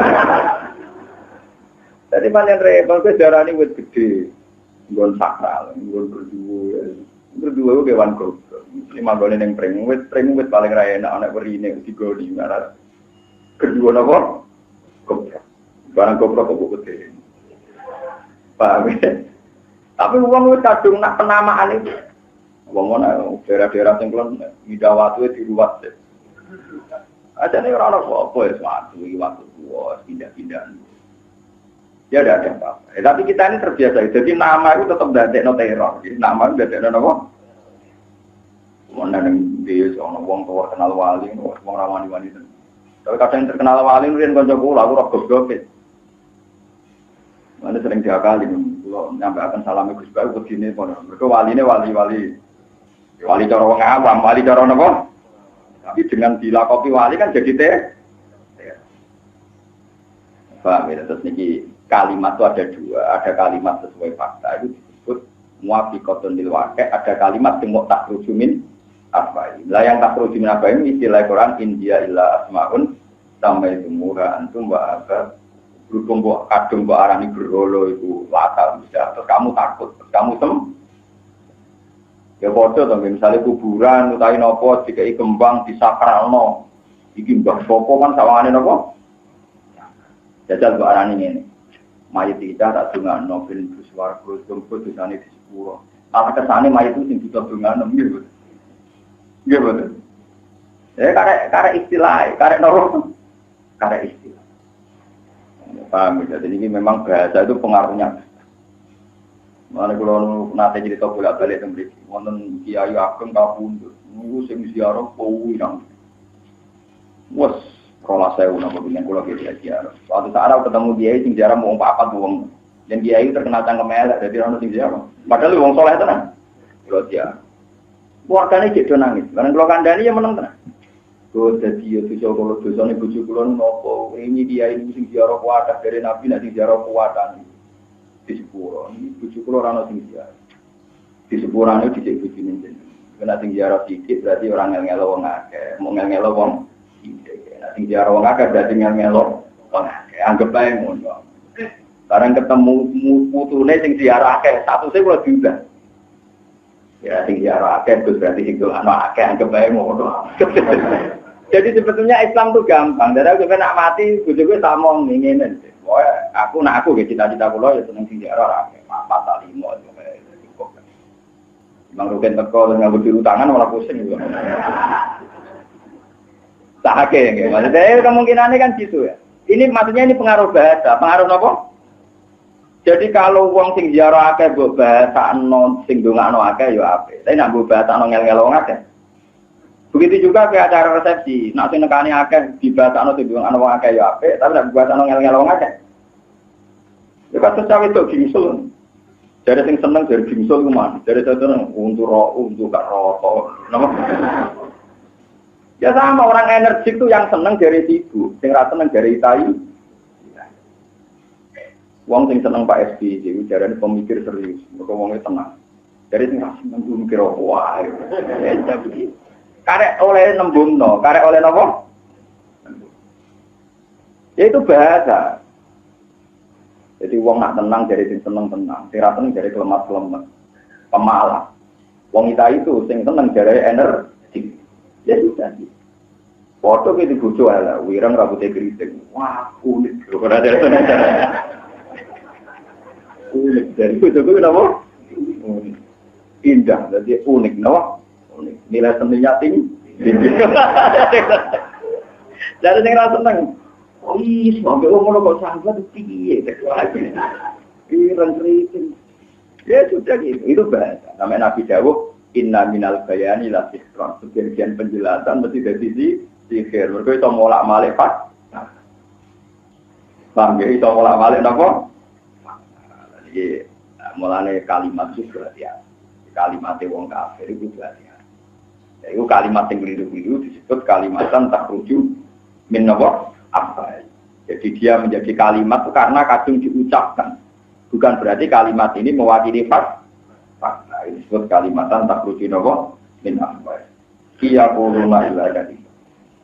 Dadi pancen repot kowe darani wit gedhe. Nggon sakral, nggon berdua kewan kok. Iki manggone ning pring wit paling ra enak ana werine digoni marah. Kedua napa? Kopro. Barang kopro kok gede. Paham ya? Tapi wong wis kadung nak penamaan iki. Wong ana daerah-daerah sing kelon midawatu diruwat. Ada nih orang apa ya suatu waktu tua pindah-pindah. Ya ada apa-apa. Tapi kita ini terbiasa. Jadi nama itu tetap dadekno teror. Nama itu dadekno apa? Mana yang dia seorang wong tua kenal wali, wong ramani itu. Tapi kadang terkenal wali mungkin kanca kula aku roh goblok. Mana sering diakali kula nyampe akan salami Gus Bak begini pun. Mergo waline wali-wali. Wali cara wong awam, wali cara napa? Tapi dengan dilakopi wali kan jadi teh. Paham ya? Terus niki kalimat itu ada dua. Ada kalimat sesuai fakta itu disebut muwafiqatun lil waqi'. Ada kalimat yang mau takrujumin apa ini? Lah yang takrujumin apa ini istilah Quran India illa asmaun sampai semua antum wa aga berhubung buat kadung buat arani berolo itu lata bisa. Terus kamu takut, terus kamu ya foto to misalnya kuburan utawi napa dikai kembang disakralno. Iki mbah sapa kan sawangane napa? Jajal kok arane ngene. Mayit kita tak dongano ben swarga surga dosane di sepuro. Malah kesane mayit itu sing butuh dongano nggih. Nggih betul. Karek istilah, karek noro. Karek istilah. Paham ya? Jadi ini memang bahasa itu pengaruhnya. Mana kalau nanti cerita bolak-balik tembik, wonten kiai ageng kabundut, nunggu sing ziarah kuwi nang. Wes, rola sewu napa bingung kula ziarah. Suatu saat aku ketemu kiai sing ziarah mau papat wong. Dan kiai terkenal cangkem elek, dadi ono sing ziarah. Padahal wong saleh tenan. Kula ziarah. Keluargane cek do nangis. Bareng kula kandhani ya meneng tenan. Kok dadi yo dosa kula dosane bojo kula napa? Ini kiai sing ziarah kuat dari Nabi nek sing ziarah kuatan. Di sepuro, ini bujuk kulo rano sing ziarah. Di sepurane dicek bujune jeneng. Kena sing ziarah sithik berarti orang ngel-ngelo wong akeh, mau ngel-ngelo wong sithik. Nek sing ziarah wong akeh berarti ngel-ngelo Anggap ae ngono. Barang ketemu putune sing ziarah akeh, statuse kula diubah. Ya sing ziarah akeh terus berarti sing ana akeh anggap ae ngono. Jadi sebetulnya Islam tuh gampang. Dari aku nak mati, bojoku tak mau ngene. Wah, aku cita-cita kula ya seneng sing ziarah akeh. Pasal 5 itu kayak cukup. Bang Rugen teko nganggo diutangan malah pusing juga. Tak akeh nggih. Maksudnya kemungkinannya kan gitu ya. Ini maksudnya ini pengaruh bahasa. Pengaruh apa? Jadi kalau wong sing ziarah akeh mbok bahasakno sing ndongakno akeh ya apik. Tapi nek mbok bahasakno ngel-ngel wong akeh. Begitu juga ke acara resepsi. Nek sing nekani akeh dibahasakno sing ndongakno wong akeh ya apik, tapi nek bahasakno ngel-ngel wong akeh. Ya kan cawe itu gingsul. Jadi sing seneng dari gingsul ku man. Dari seneng untuk gak rokok. Napa? Ya sama orang energik itu yang seneng dari sibuk, sing ra seneng dari tai. Wong sing seneng Pak SBY itu jarane pemikir serius, mergo wonge tenang. Dari sing ra seneng mikir wae. Ya begitu. Karek oleh nembungno, karek oleh napa? Ya itu bahasa. Jadi wong nak tenang dari sing seneng tenang, sing ra seneng dari kelemat-kelemat. Pemalas. Wong itu sing seneng dari energi. Ya sudah. Foto ke dibujo ala, wirang rambutnya keriting. Wah, unik. Ora ada seneng. Unik dari bujo ku kenapa? Unik. Indah, jadi unik, no? Unik. Nilai seninya tinggi. Jadi sing ra seneng. Oh iya, sampai ngono kok sambat piye tek lagi. Ireng keriting. Ya sudah gitu, itu bahasa. Namanya Nabi dawuh, inna minal bayani la sihran. Sebagian penjelasan mesti dari sisi sihir. Mergo iso molak-malik fak. Sampai iso molak-malik napa? Jadi mulane kalimat itu berarti ya. Kalimat wong kafir itu berarti ya. Itu kalimat yang keliru-keliru disebut kalimatan takhruju min napa? Apa? Jadi dia menjadi kalimat itu karena kadung diucapkan. Bukan berarti kalimat ini mewakili fakta. Ini disebut kalimatan takhruju napa? Min apa? Iya quluna illa kadi.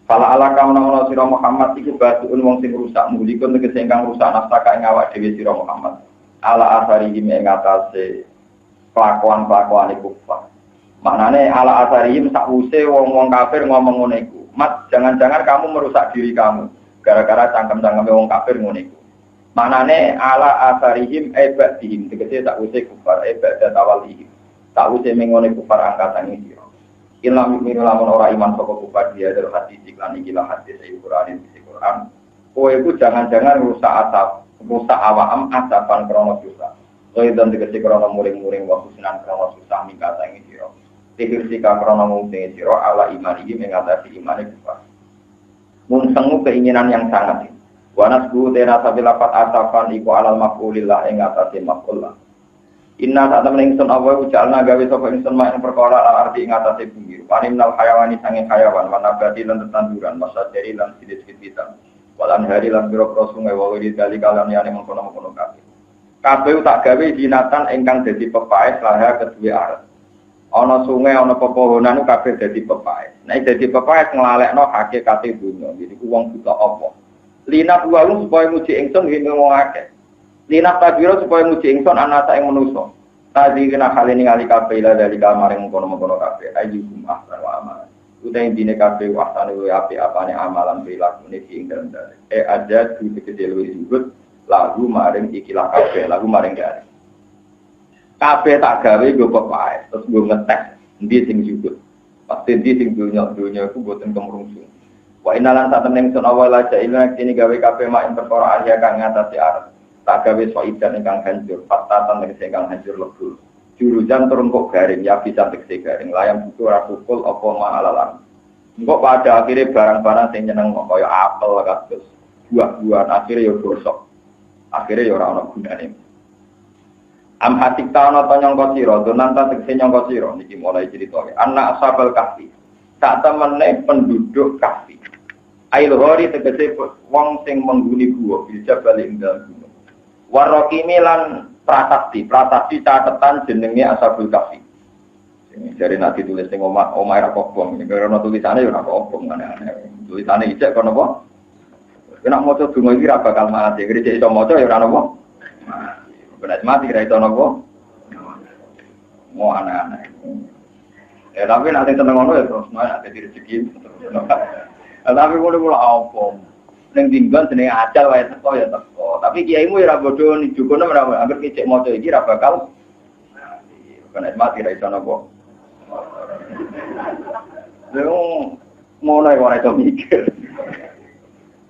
Fala ala kauna sira Muhammad iku batuun wong sing rusak mulikun tegese ingkang rusak nafsaka ing awak dhewe sira Muhammad. Ala asari ing atase kelakuan-kelakuan iku kufar. Maknane ala asari sakwuse wong-wong kafir ngomong ngono iku. Mat, jangan-jangan kamu merusak diri kamu gara-gara cangkem-cangkeme wong kafir ngono iku. Maknane ala asarihim ibadihim tegese sakwuse kufar ibadat awalihim. Sakwuse mengone kufar angkatan iki. Ilam minu lamun ora iman saka kufar dia dari hadis iklan iki lah hadis Al-Qur'an isi Qur'an. Kowe iku jangan-jangan rusak asap, rusak awam asapan krono susah. Kowe dan tegese krono muring-muring wa husnan krono susah mingkata ing sira. Sihir sika krono mungting sira ala iman iki mengatasi imane kufar. Mungsengu keinginan yang sangat. Wa nasbu tena sabilapat asapan iku alal maqulillah ing atase maqullah. Inna tak temen ingsun apa ujalna gawe sapa ingsun mak ing perkara arti ing atase bumi. Paninal hayawani sange hayawan manabati lan tetanduran masajari lan sidit-siditan. Walan hari lan biro-biro sungai wa wiri dali kalan yane mengkono-mengkono kabeh. Kabeh tak gawe jinatan ingkang dadi pepaes laha kedue aret. Ana sungai ana pepohonan kabeh dadi pepaes. Nek dadi pepaes nglalekno hakikate dunya. Jadi ku wong buta apa. Lina bualu supaya muji ingsun ngene wong akeh. Lina tabiro supaya muji ingsun anasa ing manusa. Tadi kena hal ini ngali kabeh ila dari kamar mengkono-mengkono kabeh. Ayyukum ahsan wa amal. Utai dine kabeh wasane wae apane amalan prilakune ing dalem dalem. Ada dikecil luwih disebut lagu maring ikilah kabeh, lagu maring gare. Kabeh tak gawe go pepaes, terus go ngetes endi sing jujur. Pasti endi sing dunya iku boten kemrungsung. Wa inalan sak temen ingsun awal aja ilmu ini gawe kabeh mak ing perkara ahya kang ngatasi arep. Tak gawe soidan ingkang hancur, patatan ingkang hancur lebur. Jurujan turun kok garing, ya bisa tekse garing. Layang buku ora pukul apa malalan. Engko pada akhirnya barang-barang sing nyeneng kaya apel kados buah-buahan akhirnya ya gosok. Akhirnya ya ora ana gunane. Am hatik tauna to nyangka sira, donan ta tekse nyangka sira niki mulai cerita. Anak ashabal kahfi. Tak temene penduduk kahfi. Ail hori tegese wong sing mengguni gua bisa balik ing dalem gunung. Warokimi lan prasasti catatan jenenge Ashabul Kahfi. Jadi nak ditulis ning omah ra kobong, karena tulisane yo ora kobong aneh-aneh. Tulisane ijek kono apa? Kena maca donga iki ra bakal mati. Gereja iso maca ya ora napa. Benar mati ra iso napa. Mau aneh-aneh. Ya tapi nanti tenang ngono ya terus nanti rezeki. Tapi mulai apa? Ning tinggal jenenge ajal wae teko ya teko. Tapi kiaimu ya ra bodho nijukono ora anggere kicik maca iki ra bakal benar mati ra iso napa. Lha ngono ae ora iso mikir.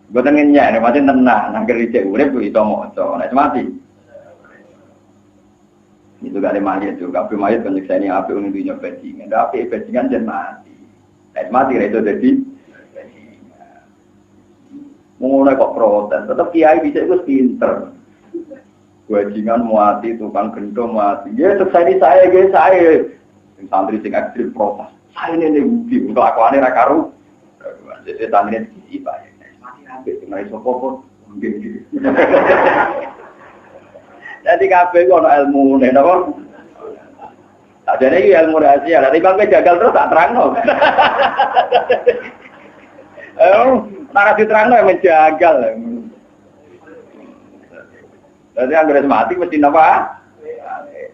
Boten ngenyek, macam tenang, nangger dicek urip iso maca, nek mati. Itu gak ada mayat juga, tapi mayat kan nyekseni api untuk dunia bajingan, tapi bajingan jangan mati. Nek mati itu jadi bajingan. Mulai kok protes, tetap kiai bisa itu pinter. Bajingan mati, tukang gento mati. Ya selesai saya guys, saya. Santri sing ekstrim protes. Saya ini bukti untuk akuannya rakaru. Jadi santri ini baik. Nggak iso popot, mungkin gitu. Jadi kabeh ku ana ilmune napa? Sajane iki ilmu rahasia. Lah timbang jagal terus tak terangno. Ora diterangno menjagal. Jadi anggere mati mesti napa?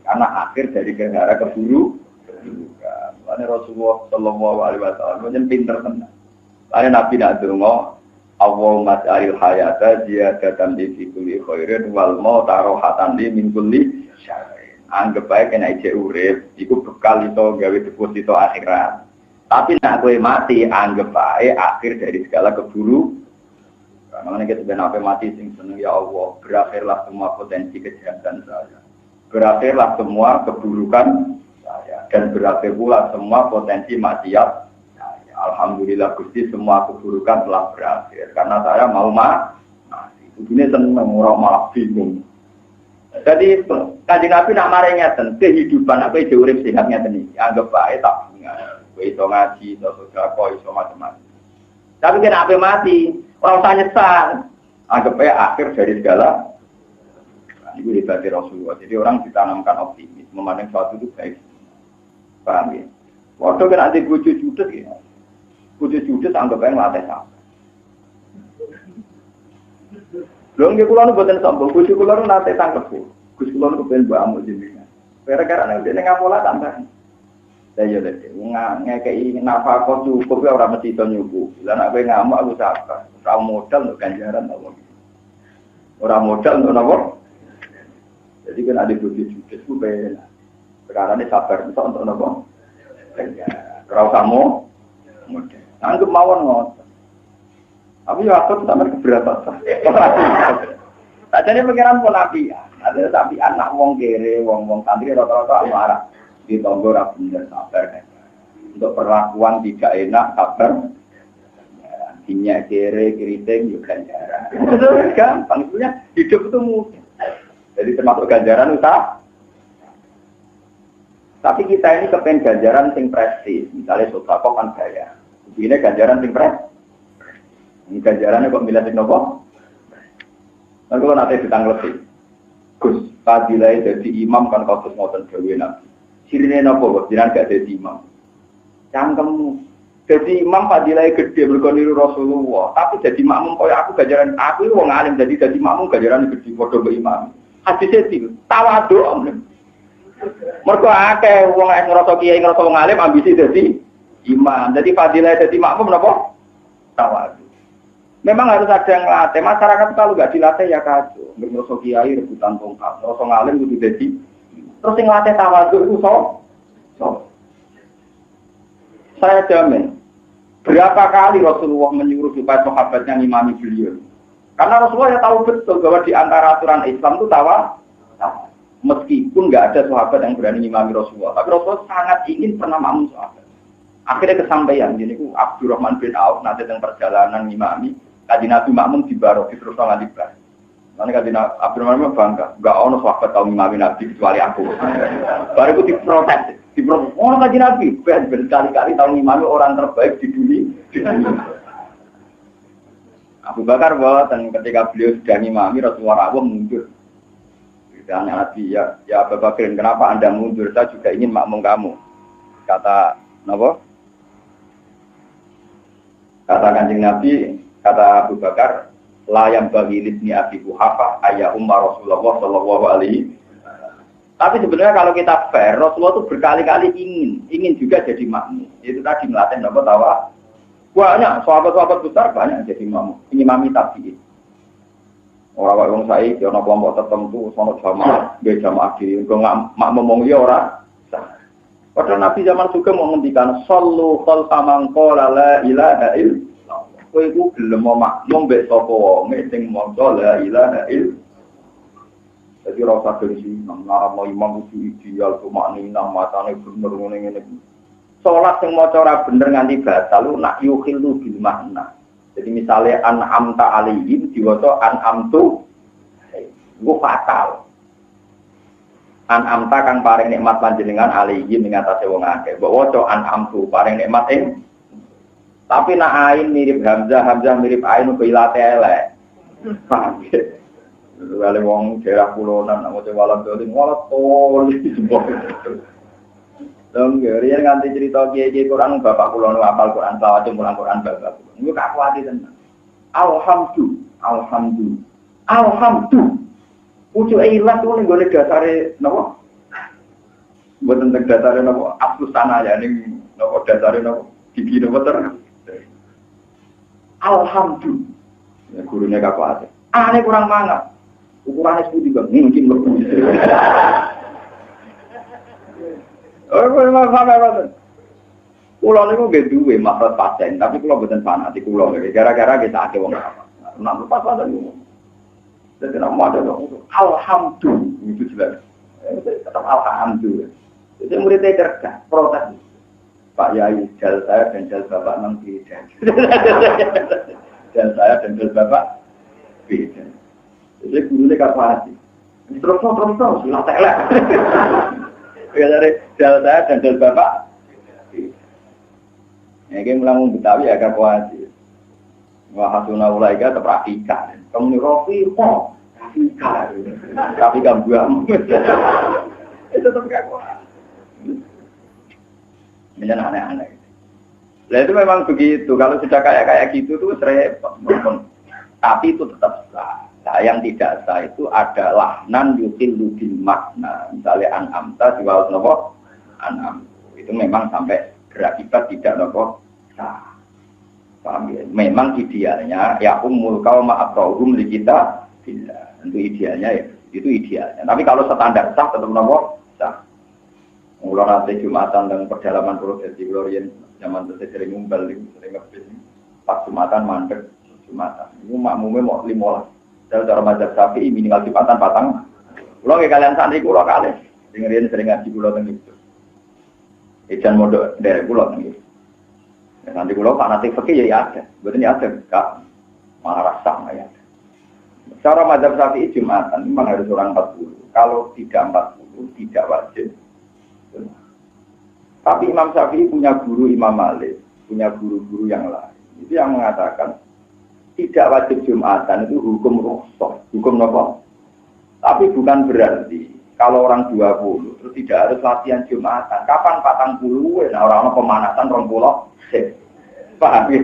Karena akhir dari gara keburu. Karena Rasulullah sallallahu alaihi wasallam njen pinter tenan. Lain Nabi nak donga Allahumma ja'alil hayata ziyadatan li fi kulli khairin wal mauta rohatan li min kulli syarrin. Anggap bae kena ijek urip iku bekal iso gawe deposito akhirat. Tapi nek kowe mati anggap bae akhir dari segala keburu. Karena kita ben mati sing seneng ya Allah, berakhirlah semua potensi kejahatan saya. Berakhirlah semua keburukan saya dan berakhir pula semua potensi maksiat saya. Alhamdulillah Gusti semua keburukan telah berakhir karena saya mau mati. Ini seneng orang malah bingung. Jadi Kanjeng Nabi nak mari ngeten, kehidupan apa iki urip sehat ngeten iki. Anggap bae tabungan. Kowe iso ngaji, iso sedekah, iso macam-macam. Tapi kena ape mati, ora usah nyesal. Anggap bae akhir dari segala. Itu hebat Rasulullah. Jadi orang ditanamkan optimis, memandang sesuatu itu baik. Paham ya? Waktu kan ada bojo judes ya. Bojo judes anggap bae ngelatih sama. Lho nggih kula nu boten sombong, bojo kula nu nate tangkep. Gus kula nu kepen mbakmu jenengan. Gara-gara nek dene ngapola tambah. Lah ya lek ngekeki nafkah cukup ya ora mesti to nyukup. Lah nek kowe ngamuk aku sabar. Ora modal untuk ganjaran apa. Ora modal untuk napa? Jadi kan ada bojo judes ku ben. Sekarang ini sabar itu untuk napa? Ganjaran. Ora kamu modal. Anggap mawon ngoten. Tapi ya aku sampai keberatan. Tak jadi pikiran pun nabi. Ada tapi anak wong kere, wong santri rata-rata marah. Di tonggo ra bener sabar. Untuk perlakuan tidak enak sabar. Dinyak kere, keriting juga ganjaran. Itu gampang. Sebenarnya hidup itu mudah. Jadi termasuk ganjaran usaha. Tapi kita ini kepen ganjaran sing prestis. Misalnya sedekah kan gaya. Ini ganjaran sing prestis. Ini ganjarannya kok milih sing nopo? Lalu kalau nanti ditanglepi, Gus, fadilai jadi imam kan kau terus ngotot gawe nabi. Sirine nopo kok jangan gak jadi imam. Cangkemmu, jadi imam fadilai gede berkoniru Rasulullah. Tapi jadi makmum kau aku ganjaran aku wong alim jadi makmum ganjaran gede bodoh be imam. Hadisnya itu tawadhu om. Mergo akeh wong ngrasa kiai ngrasa wong alim ambisi jadi imam. Jadi fadilai jadi makmum nopo? Tawadhu. Memang harus ada yang latih. Masyarakat kalau nggak dilatih ya kacau. Ngerasa kiai rebutan tongkat, ngerasa ngalim itu jadi. Terus yang latih tawadhu itu so. Saya jamin. Berapa kali Rasulullah menyuruh supaya sahabatnya ngimami beliau. Karena Rasulullah ya tahu betul bahwa di antara aturan Islam itu tawadhu. Meskipun nggak ada sahabat yang berani ngimami Rasulullah, tapi Rasulullah sangat ingin pernah makmum sahabat. Akhirnya kesampaian. Jadi Abdurrahman bin Auf nanti tentang perjalanan ngimami. Kaji Nabi makmum di barok terus tangan di bar. Nanti kaji Abdurrahman bangga, enggak ono sahabat tahu ngimami Nabi kecuali aku. Baru itu diprotes. Oh kaji Nabi, berkali-kali tahu ngimami orang terbaik di dunia. Abu Bakar dan ketika beliau sudah ngimami Rasulullah rawuh mundur. Ditanya Nabi, ya Abu Bakar, kenapa Anda mundur? Saya juga ingin makmum kamu. Kata napa? Kata Kanjeng Nabi, kata Abu Bakar, layam bagi libni Abi Quhafah ayah Umar Rasulullah Shallallahu Alaihi. Tapi sebenarnya kalau kita fair, Rasulullah itu berkali-kali ingin juga jadi makmum. Itu tadi melatih apa tawa. Banyak sahabat-sahabat besar banyak jadi makmum. Imami tabi'in. Orang-orang saya, dia nak kelompok tertentu, sono jamaah, dia jamaah di, enggak makmum ngomong ya orang. Padahal Nabi zaman juga mau menghentikan sallu khalfa qala la ilaha illallah. Kowe iku gelem makmum mbek sapa wong sing maca la ilaha illallah. Jadi rasa gengsi nang ngarep imam kudu ideal tumakni nang matane bener ngene-ngene. Salat sing maca ora bener nganti batal lu nak yukhillu bil makna. Jadi misalnya an'amta alaihim diwaca an'amtu iku fatal. An'amta kang paring nikmat panjenengan alaihim ing atase wong akeh. Mbok waca an'amtu paring nikmat ing. Tapi nak ain mirip Hamzah mirip ain kok ilate elek. Paham ya? Wale wong daerah kulonan nak maca walam dolim walat toli semua. Dong riyen nganti cerita kiai-kiai Quran bapak kula nu hafal Quran selawat mulang Quran bapak. Niku gak kuwati tenan. Alhamdulillah. Pucuk ilat itu nggone dasare napa? Mboten teng dasare napa? Aslus tanah ya ning napa dasare napa? Gigi napa ter. Alhamdulillah. Ya gurune kapate. Ane kurang mangat. Ukurane sepudi Bang. Mungkin lebih. Memang sampai Kulo niku nggih duwe maksud paten, tapi kulo mboten fanatik kulo. Gara-gara kita akeh wong apa. Nak lepas paten niku. Jadi nama ada alhamdulillah itu jelas. Tetap alhamdulillah. Jadi muridnya cerdas, protes. Pak Yai, jal saya dan jal bapak memang beda. Jal saya dan jal bapak beda. Jadi gurunya kapasi. Terus silat elek. Ya dari jal saya dan jal bapak. Ini mulai Betawi agak kuasi. Wahasuna ulaika terpraktika. Kamu ni Rafiqah. Rafiqah buam. Itu tetap gak kuat. Ini aneh-aneh. Nah itu memang begitu. Kalau sudah kayak gitu tuh repot. Tapi itu tetap sah. Nah, yang tidak sah itu adalah nan yutil bil makna. Misalnya an'amta diwaut nopo an'am. Itu memang sampai berakibat tidak nopo sah. Paham ya? Memang idealnya ya umul kaum ma'abrahum li kita bila. Tentu idealnya ya, itu idealnya. Tapi kalau standar sah tetap nomor sah. Mulai nanti Jumatan dan perdalaman prosesi Glorian zaman itu sering ngumpul, sering ngebis. Pas Jumatan mandek Jumatan. Itu makmumnya mau 15. Dari cara mazhab Syafi'i minimal Jumatan patang. Kalau kalian santri kulo kali, dengerin sering ngaji kulo teng itu. Ejan modok dari kulo teng itu. Nanti kalau fanatik fikih ya ada, betul ya ada, kak malah rasa ya. Cara mazhab Syafi'i Jumatan memang harus orang 40. Kalau tidak 40 tidak wajib. Tapi Imam Syafi'i punya guru Imam Malik, punya guru-guru yang lain. Itu yang mengatakan tidak wajib Jumatan itu hukum rukhsah, hukum apa? Tapi bukan berarti kalau orang 20 terus tidak harus latihan Jumatan. Kapan 40? Nah orang-orang pemanasan 20. Paham ya?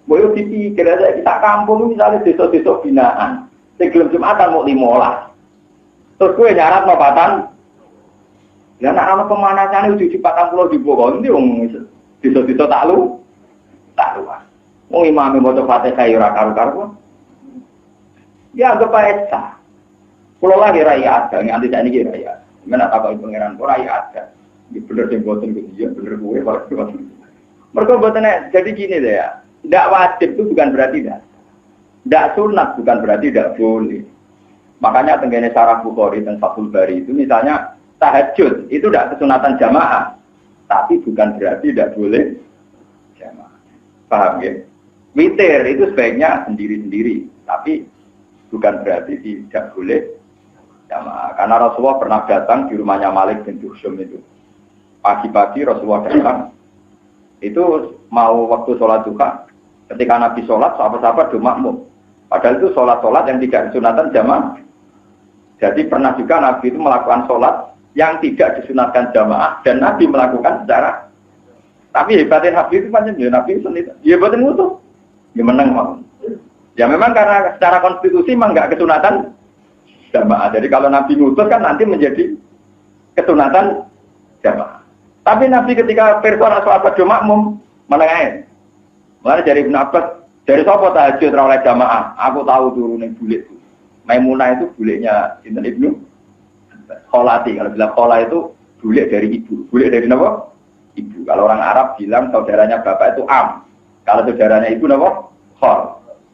Boleh dipikir aja kita kampung misalnya desa-desa binaan. Sebelum Jumatan mau 15. Terus gue nyarat mau patan. Ya anak-anak pemanasan itu 40 di bawah ini desa-desa tak lu. Mau imam mau coba kayu karu-karu. Ya anggap aja. Kalau lagi rakyat ada, nanti saya ini rakyat. Mana tak kau pengiran kau rakyat ada. Bener sing boten dia, bener gue kalau mereka buatnya jadi gini deh ya. Tidak wajib itu bukan berarti tidak sunat bukan berarti tidak boleh. Makanya tenggene Syarah Bukhari dan Fathul Bari itu misalnya tahajud itu tidak kesunatan jamaah, tapi bukan berarti tidak boleh jamaah. Paham ya? Witir itu sebaiknya sendiri-sendiri, tapi bukan berarti tidak boleh jamaah. Karena Rasulullah pernah datang di rumahnya Malik bin Duhsyum itu. Pagi-pagi Rasulullah datang. Itu mau waktu sholat duha, ketika Nabi sholat, sahabat-sahabat do makmum. Padahal itu sholat-sholat yang tidak disunatkan jamaah. Jadi pernah juga Nabi itu melakukan sholat yang tidak disunatkan jamaah dan Nabi melakukan secara. Tapi hebatnya Nabi itu panjang ya Nabi itu sendiri. Ya hebatnya musuh, ya menang makmum. Ya memang karena secara konstitusi memang nggak kesunatan jamaah. Jadi kalau Nabi ngutus kan nanti menjadi kesunatan jamaah. Tapi Nabi ketika persoalan sahabat do makmum menengahin. Mulai dari Ibnu Abbas, dari sapa tahajud ra oleh jamaah. Aku tahu turune bulik itu. Maimunah itu buliknya Sinten Ibnu Kholati. Kalau bilang khola itu bulik dari ibu. Bulik dari apa? Ibu. Kalau orang Arab bilang saudaranya bapak itu am. Kalau saudaranya ibu apa? Khol.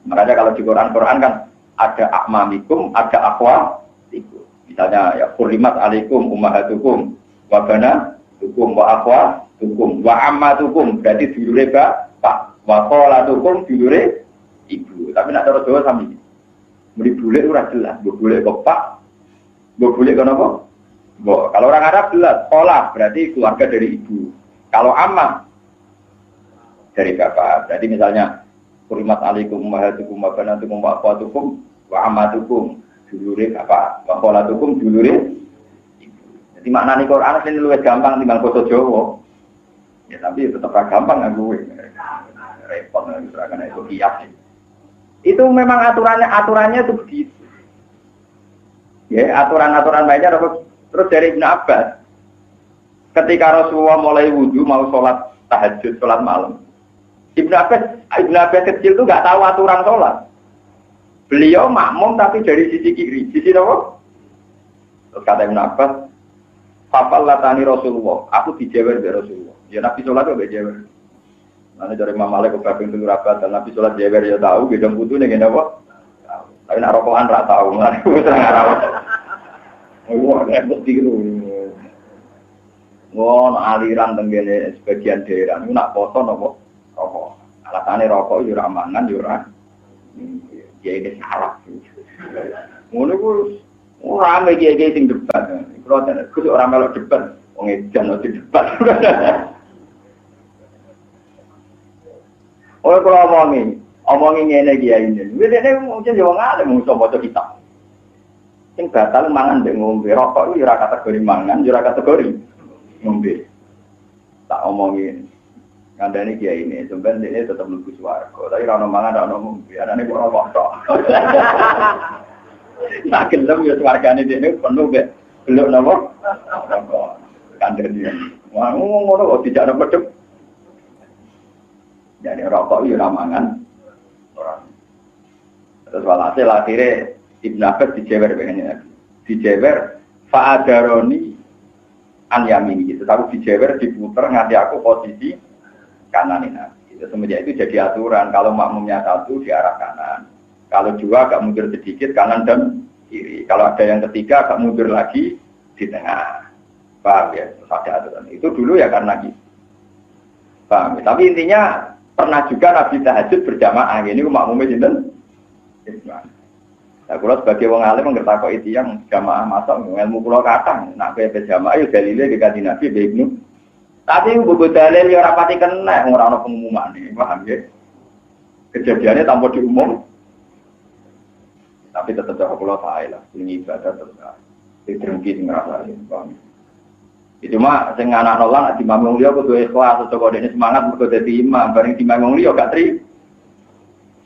Makanya kalau di Quran kan ada akmamikum, ada akhwatikum. Misalnya ya hurrimat alaikum ummahatukum wa banatukum wa akhwatukum wa ammatukum. Berarti dulure bapak. Wa kholatukum dulure ibu. Tapi nak cara Jawa sami. Muni bulik ora jelas, mbok bulik bapak, mbok bulik kono apa? Mbok. Kalau orang Arab jelas, kholah berarti keluarga dari ibu. Kalau ammah dari bapak. Berarti misalnya hurrimat alaikum ummahatukum wa banatukum wa akhwatukum wa ammatukum dulure bapak, wa kholatukum dulure ibu. Jadi maknane Quran sing luwih gampang timbang basa Jawa. Ya tapi tetap gampang aku. Repot karena itu kias. Itu memang aturannya itu begitu. Ya, aturan-aturan lainnya terus dari Ibnu Abbas. Ketika Rasulullah mulai wudu mau sholat tahajud, sholat malam. Ibnu Abbas kecil itu nggak tahu aturan sholat. Beliau makmum tapi dari sisi kiri, sisi apa? Terus kata Ibnu Abbas, "Fafal latani Rasulullah, aku dijewer dari Rasulullah." Ya Nabi sholat itu dijewer. Nanti dari Imam Malik ke Babin Tunggu Rabat dan Nabi sholat jewer ya tahu, beda butuh nih gini apa? Tapi nak rokokan nggak tahu, nanti gue serang rawat. Wah, repot gitu. Wah, aliran tenggene sebagian daerah itu nak foto nopo rokok. Alasannya rokok jurah mangan jurah. Ya ini salah. Ngono ku rame kiai sing debat. Kalau ada kudu orang melok debat, wong edan ora debat. Oleh kalau omongin ngene kiai ini. Wis nek mungkin yo ngalem mung maca kitab. Sing batal mangan ndek ngombe rokok iku ora kategori mangan, ora kategori ngombe. Tak omongin. Kandane kiai ini sampeyan dene tetep mlebu swarga. Tapi ora ono mangan, ora ono ngombe. Anane kok rokok tok. Nah, gelem yo swargane dene penuh mek beluk napa? Rokok. Kandane. Wah, ngono kok tidak ono pedhep. Jadi rokok itu ramangan orang. Terus walhasil akhirnya Ibnu Abbas dijewer begini, dijewer fa'adaroni an yamini gitu. Tapi dijewer diputer nganti aku posisi kanan ini. Itu semenjak itu jadi aturan. Kalau makmumnya satu di arah kanan, kalau dua agak mundur sedikit kanan dan kiri. Kalau ada yang ketiga agak mundur lagi di tengah. Paham ya? Terus ada aturan. Itu dulu ya karena gitu. Paham ya? Tapi intinya pernah juga Nabi tahajud berjamaah. Ini makmumnya jinten. Nah, kalau sebagai wong alim ngertakok itu yang jamaah masuk ilmu kula kathah. Nak kowe berjamaah yo dalile dikati Nabi Ibnu. Tapi buku dalil yo ora pati kena ora ono pengumumane, paham ya? Kejadiannya tanpa diumum. Tapi tetap kula sae lah, ini ibadah terus. Diterungki sing ngrasani, paham. Itu mah sing anak nolak di mamong liya kudu ikhlas, coba dene semangat mergo dadi imam, bareng di mamong liya gak tri.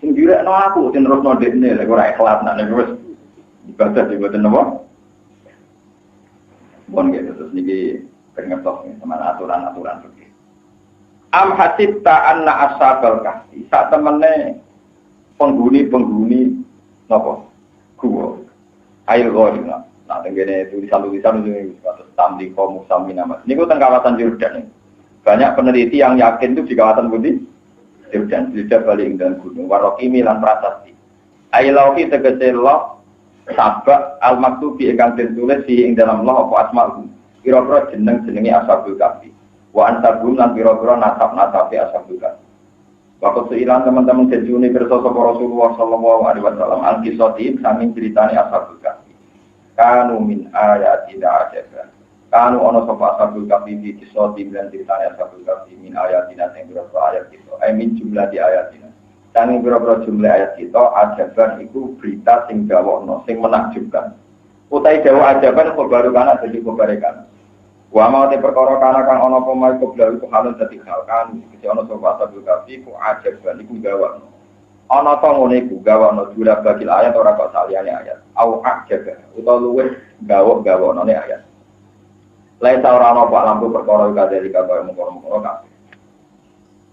Sing direkno aku sing terusno dekne lek ora ikhlas nek wis ibadah di boten napa. Bon gitu terus niki pengertos sama aturan-aturan seperti. Am hasibta anna ashabal kahfi sak temene penghuni napa? Gua. Ail ghaina. Nah, tenggene tulisan-tulisan itu kados tamdi qaum musaminama. Niku teng kawasan Yordan. Banyak peneliti yang yakin itu di kawasan Budi Yordan, lidah balik dan gunung Warokimi lan prasasti. Ailauhi tegese Allah sabak al-maktubi ingkang ditulis di ing dalam Allah apa asma'u. Kira-kira jenenge Ashabul Kahfi. Wa antabum lan kira-kira nasab-nasabe Ashabul Kahfi. Waktu seilang teman-teman jejune pirsa sapa Rasulullah sallallahu alaihi wasallam al-qisati saking critane Ashabul Kahfi. Kanu min ayatina ajaban. Kanu ono sapa Ashabul Kahfi di kisoti lan critane Ashabul Kahfi min ayatina sing berapa ayat kita. Min jumlah di ayatina. Sing berapa jumlah ayat kita ajaban iku berita sing gawokno, sing menakjubkan. Utai dawa ajaban baru kana dadi kebarekan. Wa mau te perkara kana kang ana apa mai kobla iku halun dadi hal kan iki ana sapa Ashabul Kahfi ku ajaban iku gawokno. ana ta ngene iku gawa ana jura bagil ayat ora kok saliyane ayat au jaga utawa luwih gawa-gawonane ayat lain ta ora ana apa lampu perkara kadhe kaya mengkono-mengkono kabeh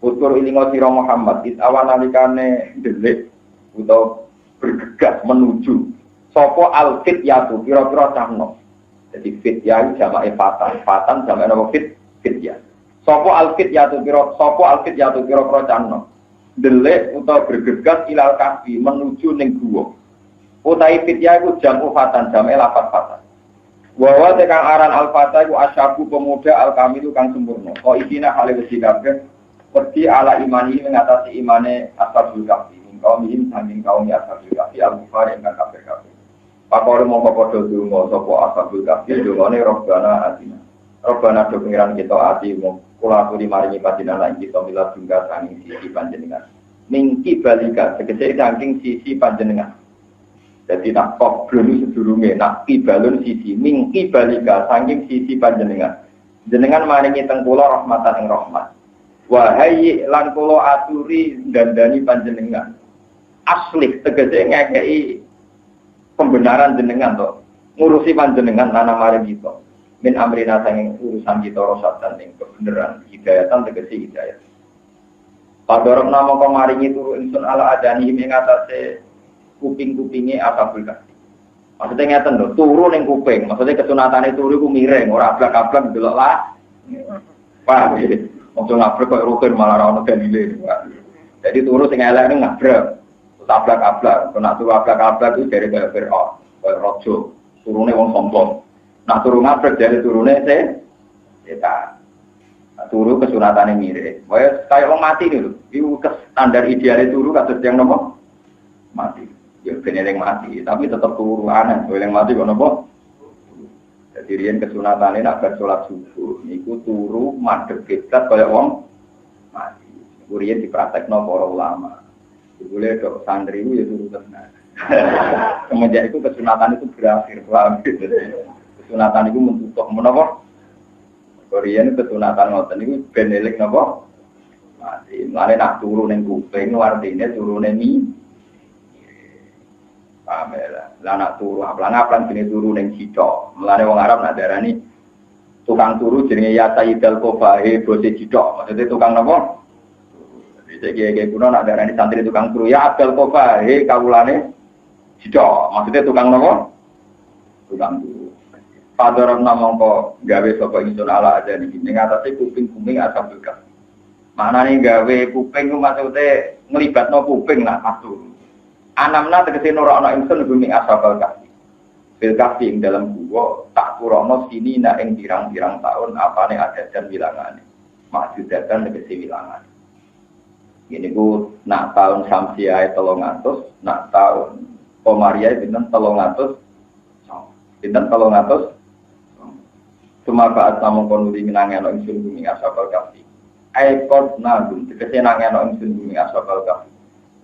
utur ilingo sira Muhammad is awan nalikane ndelik utawa bergegas menuju sapa alfit yatu pira-pira cahno jadi fit ya jamake fatan jamake napa fit ya sapa alfit yatu pira-pira cahno delek utawa bergegas ilal kahfi menuju ning guwa. Utawi fitya iku jamu fatan jame lafat fatan. Wa tekang aran al fata iku asyabu pemuda al kamilu kang sempurna. Kok isine hale wis kabeh wedi ala imani mengatasi imane ashabul kahfi. Kaum ini saking kaum ashabul kahfi al kufar ingkang kabeh-kabeh. Pakore mongko padha donga sapa ashabul kahfi dongane robbana atina. Robbana do pengiran kita ati kula aturi maringi panjenengan lan kita mila tunggal saking sisi panjenengan. Mingki balika tegese saking sisi panjenengan. Jadi nak kok belum sedurunge nak kibalun sisi mingki balika saking sisi panjenengan. Jenengan maringi teng kula rahmatan ing rahmat. Wahai lan kula aturi dandani panjenengan. Asli tegese ngekeki pembenaran jenengan to. Ngurusi panjenengan nana maring kita. Min amrina sanging urusan kita rosatan ing kebenaran hidayatan tegese hidayat. Padorong nama kemaringi turu insun ala adani ing atase kuping-kupinge ashabul kahfi. Maksudnya ngeten lho, turu ning kuping, maksudnya kesunatane turu iku miring, ora ablak-ablak delok lah. Paham ya? Ojo ngabrek kok rukun malah ora ono dalile. Jadi turu sing elek ning ngabrek. Terus ablak-ablak, kena turu ablak-ablak iku dari kaya Firaun, kaya raja, turune wong sombong. Nah turu ngabrek dari turune setan. Turu kesunatane mirip. Wes kaya wong mati lho. Iku standar ideale turu kados yang nopo? Mati. Ya bener yang mati, tapi tetap turu aneh. Yang mati kok nopo? Jadi riyen kesunatane nak bar salat subuh niku turu madhep kiblat kaya wong mati. Riyen dipraktekno para ulama. Boleh dok santri itu ya turu tenan. Semenjak itu kesunatan itu berakhir. Kesunatan itu mentutup menapa? Korean kesunatan ngoten niku ben eling napa? Mati. Mare nak turu ning kuping artine turune mi. Paham ya. Lah nak turu aplang-aplang jenenge turu ning cicok. Mulane wong Arab nak darani tukang turu jenenge ya Sayyidul Qabahe bose cicok. Maksudnya tukang napa? Jadi kuno nak darani santri tukang turu ya Abdul Qabahe kawulane cicok. Maksudnya tukang napa? Tukang turu. Padahal namang kok gawe sapa ingsun ala aja niki ning atase kuping-kuping ashabul kahfi. Manane gawe kuping ku maksude nglibatno kuping nak matur. Anamna tegese ora ana ingsun bumi ashabul kahfi. Fil kahfi ing dalam gua tak kurono sini nak ing pirang-pirang tahun apane adadan wilangane. Maksudatan tegese wilangane. Ini ku nak tahun Samsiah 300, nak tahun Komariah pinten 300. Pinten 300 cuma baat namung konuli minangeno ingsun bumi ashabul kahfi. Aikot nagum tegese nangeno ingsun bumi ashabul kahfi.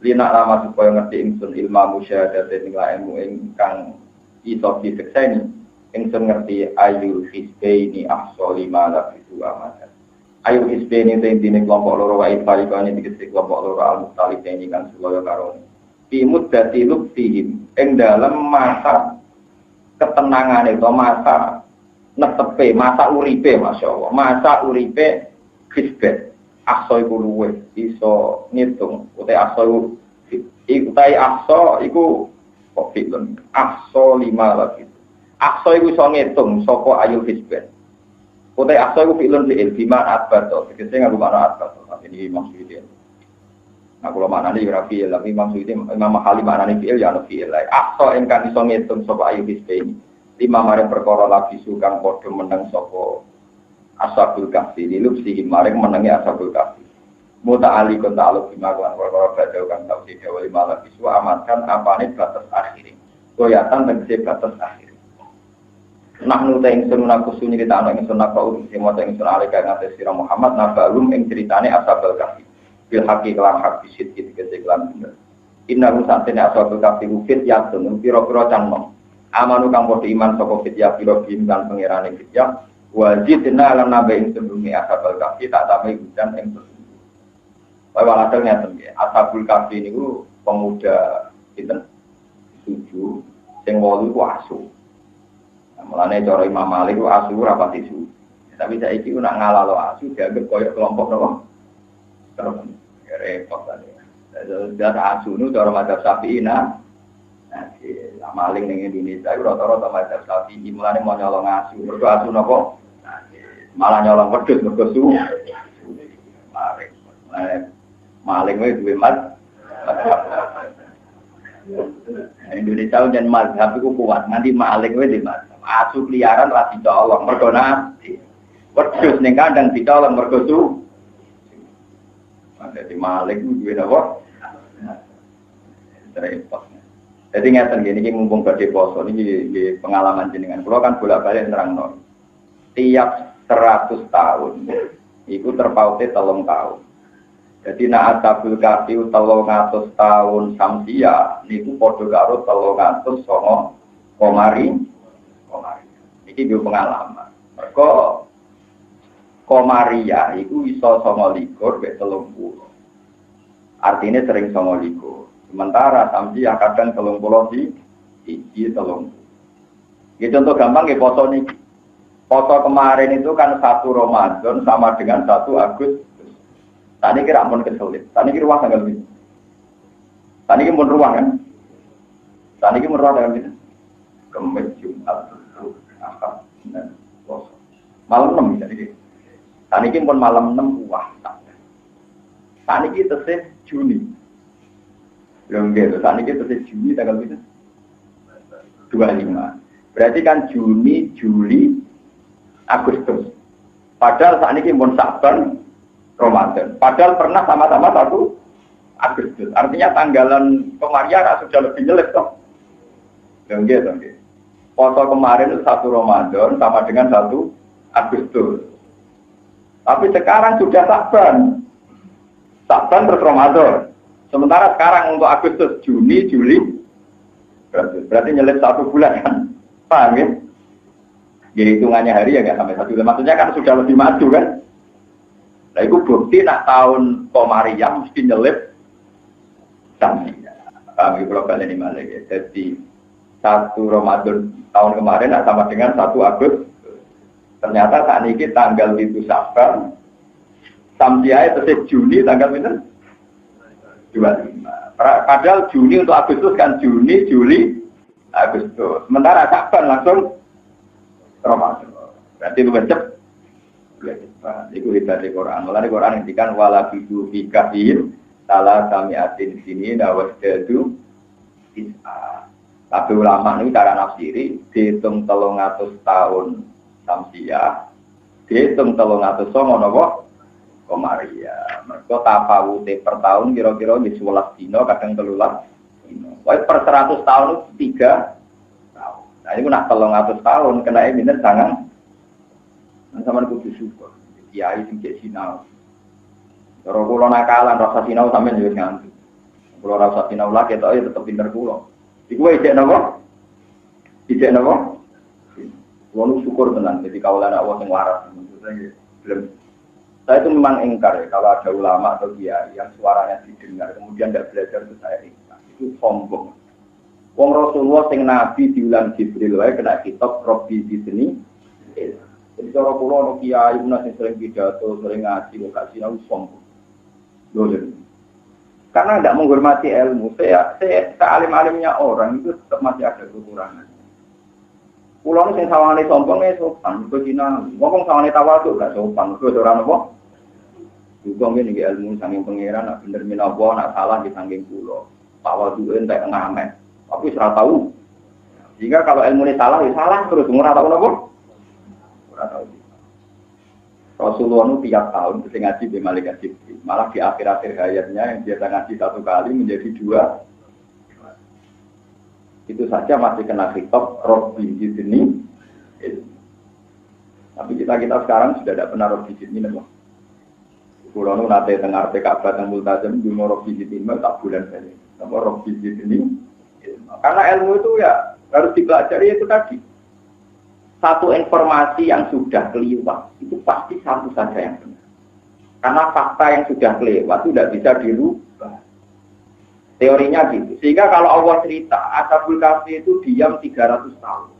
Lina lama supaya ngerti ingsun ilmu musyahadat ing ilmu ingkang iso ditekseni. Ingsun ngerti ayu hisbaini ahsoli malak itu amat. Ayu hisbaini tentine kelompok loro wa ifalikane tegese kelompok loro al-mustalifeni kan sulaya karone. Fi muddati luktihim ing dalem masa ketenangan itu masa netepe masa uripe masyaallah masa uripe hisbet akso iku luwe iso ngitung utawa akso iku tai akso iku kok filem akso 5 lagi akso iku iso ngitung saka ayu hisbet utawa akso iku filem di bima atbato tegese ngaku mana atbato ini maksudnya nah kalau maknane ya fi'il tapi maksudnya Imam Mahali maknane fi'il ya ana fi'il akso engkang iso ngitung saka ayu hisbet ini 5 maring perkara lagi sukang padha meneng sapa ashabul kahfi lilupsi maring menenge ashabul kahfi muta'ali kon ta'aluk bima kan perkara badhe kang tau digawe 5 lagi su amatkan apane batas akhir goyatan tegese batas akhir nah nuta ingsun aku sunyi ditano ingsun apa uti moto ingsun alika ngates sira Muhammad nabalum ing critane ashabul kahfi bil haqi kelan hak bisit tegese kelan bener inna rusantene ashabul kahfi fit yatun pira-pira canmong amanu kang padha iman saka fitya pira bimban pangerane fitya wajidna lan nabe ing sebumi ashabul kahfi tak tambahi hujan ing sebumi. Wae walhasil ngeten nggih ashabul kahfi niku pemuda itu 7, sing 8 iku asu. Mulane cara Imam Malik ku asu ora pati su. Tapi saiki ku nak ngalalo asu dianggap koyo kelompok napa? Terus repot tadi. Dan asu nu cara mazhab Syafi'i nah maling ning Indonesia iku rata-rata mazhab Syafi'i mulane mau nyolong asu. Mergo asu napa? Malah nyolong wedhus mergo su. Maling wae duwe Indonesia jan mazhab iku kuat nganti maling wae di mazhab. Asu liaran ra dicolong mergo nabi. Wedhus ning kandang dicolong mergo su. Dadi maling duwe napa? Repot. Jadi ngeten gini mumpung badhe poso niki pengalaman jenengan. Kula kan bolak-balik nerangno. Tiap 100 tahun iku terpaute 3 tahun. Jadi nak asabul kafi 300 tahun samsia niku padha karo 300 songo komari. Iki yo pengalaman. Mergo komaria iku iso 29 mek 30. Artinya sering 29. Sementara samsia kadang 30 di iki 30. Ya contoh gampang nggih poso niki. Poso kemarin itu kan 1 Ramadan sama dengan 1 Agustus. Tadi kira ampun kesulit. Tadi kira ruang tanggal ini. Tadi kira pun ruang kan. Tadi kira ruang tanggal ini. Kemis, Jumat, Ahad, dan Selasa. Malam 6 bisa dikit. Tadi kira pun malam 6 wah. Tadi kira tersih Juni. Belum gitu. Tadi kira tersih Juni tanggal ini. 25. Berarti kan Juni, Juli, Agustus. Padahal saat ini pun Saban, Ramadan. Padahal pernah sama-sama 1 Agustus. Artinya tanggalan kemarin sudah lebih jelek toh. Gitu. Poso kemarin itu 1 Ramadan sama dengan 1 Agustus. Tapi sekarang sudah Saban. Saban terus Ramadan. Sementara sekarang untuk Agustus, Juni, Juli. Berarti nyelip 1 bulan kan. Paham ya? Jadi hitungannya hari ya nggak sampai 1 bulan. Maksudnya kan sudah lebih maju kan. Nah itu bukti nak tahun Komariah mesti nyelip samsia. Kami kalau balik ini malah ya. Jadi 1 Ramadan tahun kemarin sama dengan 1 Agustus. Ternyata saat ini tanggal itu Saban. Samsia itu Juni tanggal itu 25. Padahal Juni untuk Agustus kan Juni, Juli, Agustus. Sementara Saban langsung Ramadan. Berarti itu cepat. Itu hebat di Quran. Mulai Quran ngendikan wala bidu fi kathir salah samiatin sini dawasdadu is'a. Tapi ulama ini cara nafsiri dihitung 300 tahun samsia, dihitung 300 songo napa komaria. Mergo tafawute per tahun kira-kira di 11 dina kadang 13 dina. Wae per 100 tahun itu 3 tahun. Nah ini nak 300 tahun kena minus sangang. Sama kudu syukur. Kiai sing cek sinau. Cara kula nakalan rasa sinau sampeyan yo ngantuk. Kula rasa sinau lagi tok ya tetep pinter kula. Iku wae cek napa? Ijek napa? Kula syukur tenan dadi kawalan Allah sing waras. Belum. Saya itu memang ingkar ya kalau ada ulama atau kiai yang suaranya didengar kemudian tidak belajar itu saya ingkar. Itu sombong. Wong Rasulullah sing nabi diulang Jibril wae kena kitab Rabbi Zidni. Jadi cara kula ono kiai sing sering pidato, sering ngaji kok gak sinau sombong. Dolen. Karena tidak menghormati ilmu. Saya sealim-alimnya orang itu tetap masih ada kekurangan. Kula sing sawangane sombong sopan, kok sinau. Wong sawangane tawadhu gak sopan, kok ora napa. Juga ngene iki ilmu saking pangeran nak bener menawa nak salah di saking kula. Tawadhu entek ngamet. Tapi ora tahu. Jika kalau ilmu ini salah, ya salah terus ora tahu napa. Rasulullah itu tiap tahun bisa ngaji di Malaikat Jibril. Malah di akhir-akhir hayatnya yang biasa ngaji 1 kali menjadi 2. Itu saja masih kena kitab Rabbi Zidni. Tapi kita sekarang sudah tidak pernah Rabbi Zidni. Kulo nu nate tengah Ka'bah teng Multazam di Rabbi Zidni tak bulan saja. Nama Rabbi Zidni. Karena ilmu itu ya harus dipelajari itu tadi. Satu informasi yang sudah kelewat itu pasti satu saja yang benar. Karena fakta yang sudah kelewat itu tidak bisa dirubah. Teorinya gitu. Sehingga kalau Allah cerita, Ashabul Kahfi itu diam 300 tahun.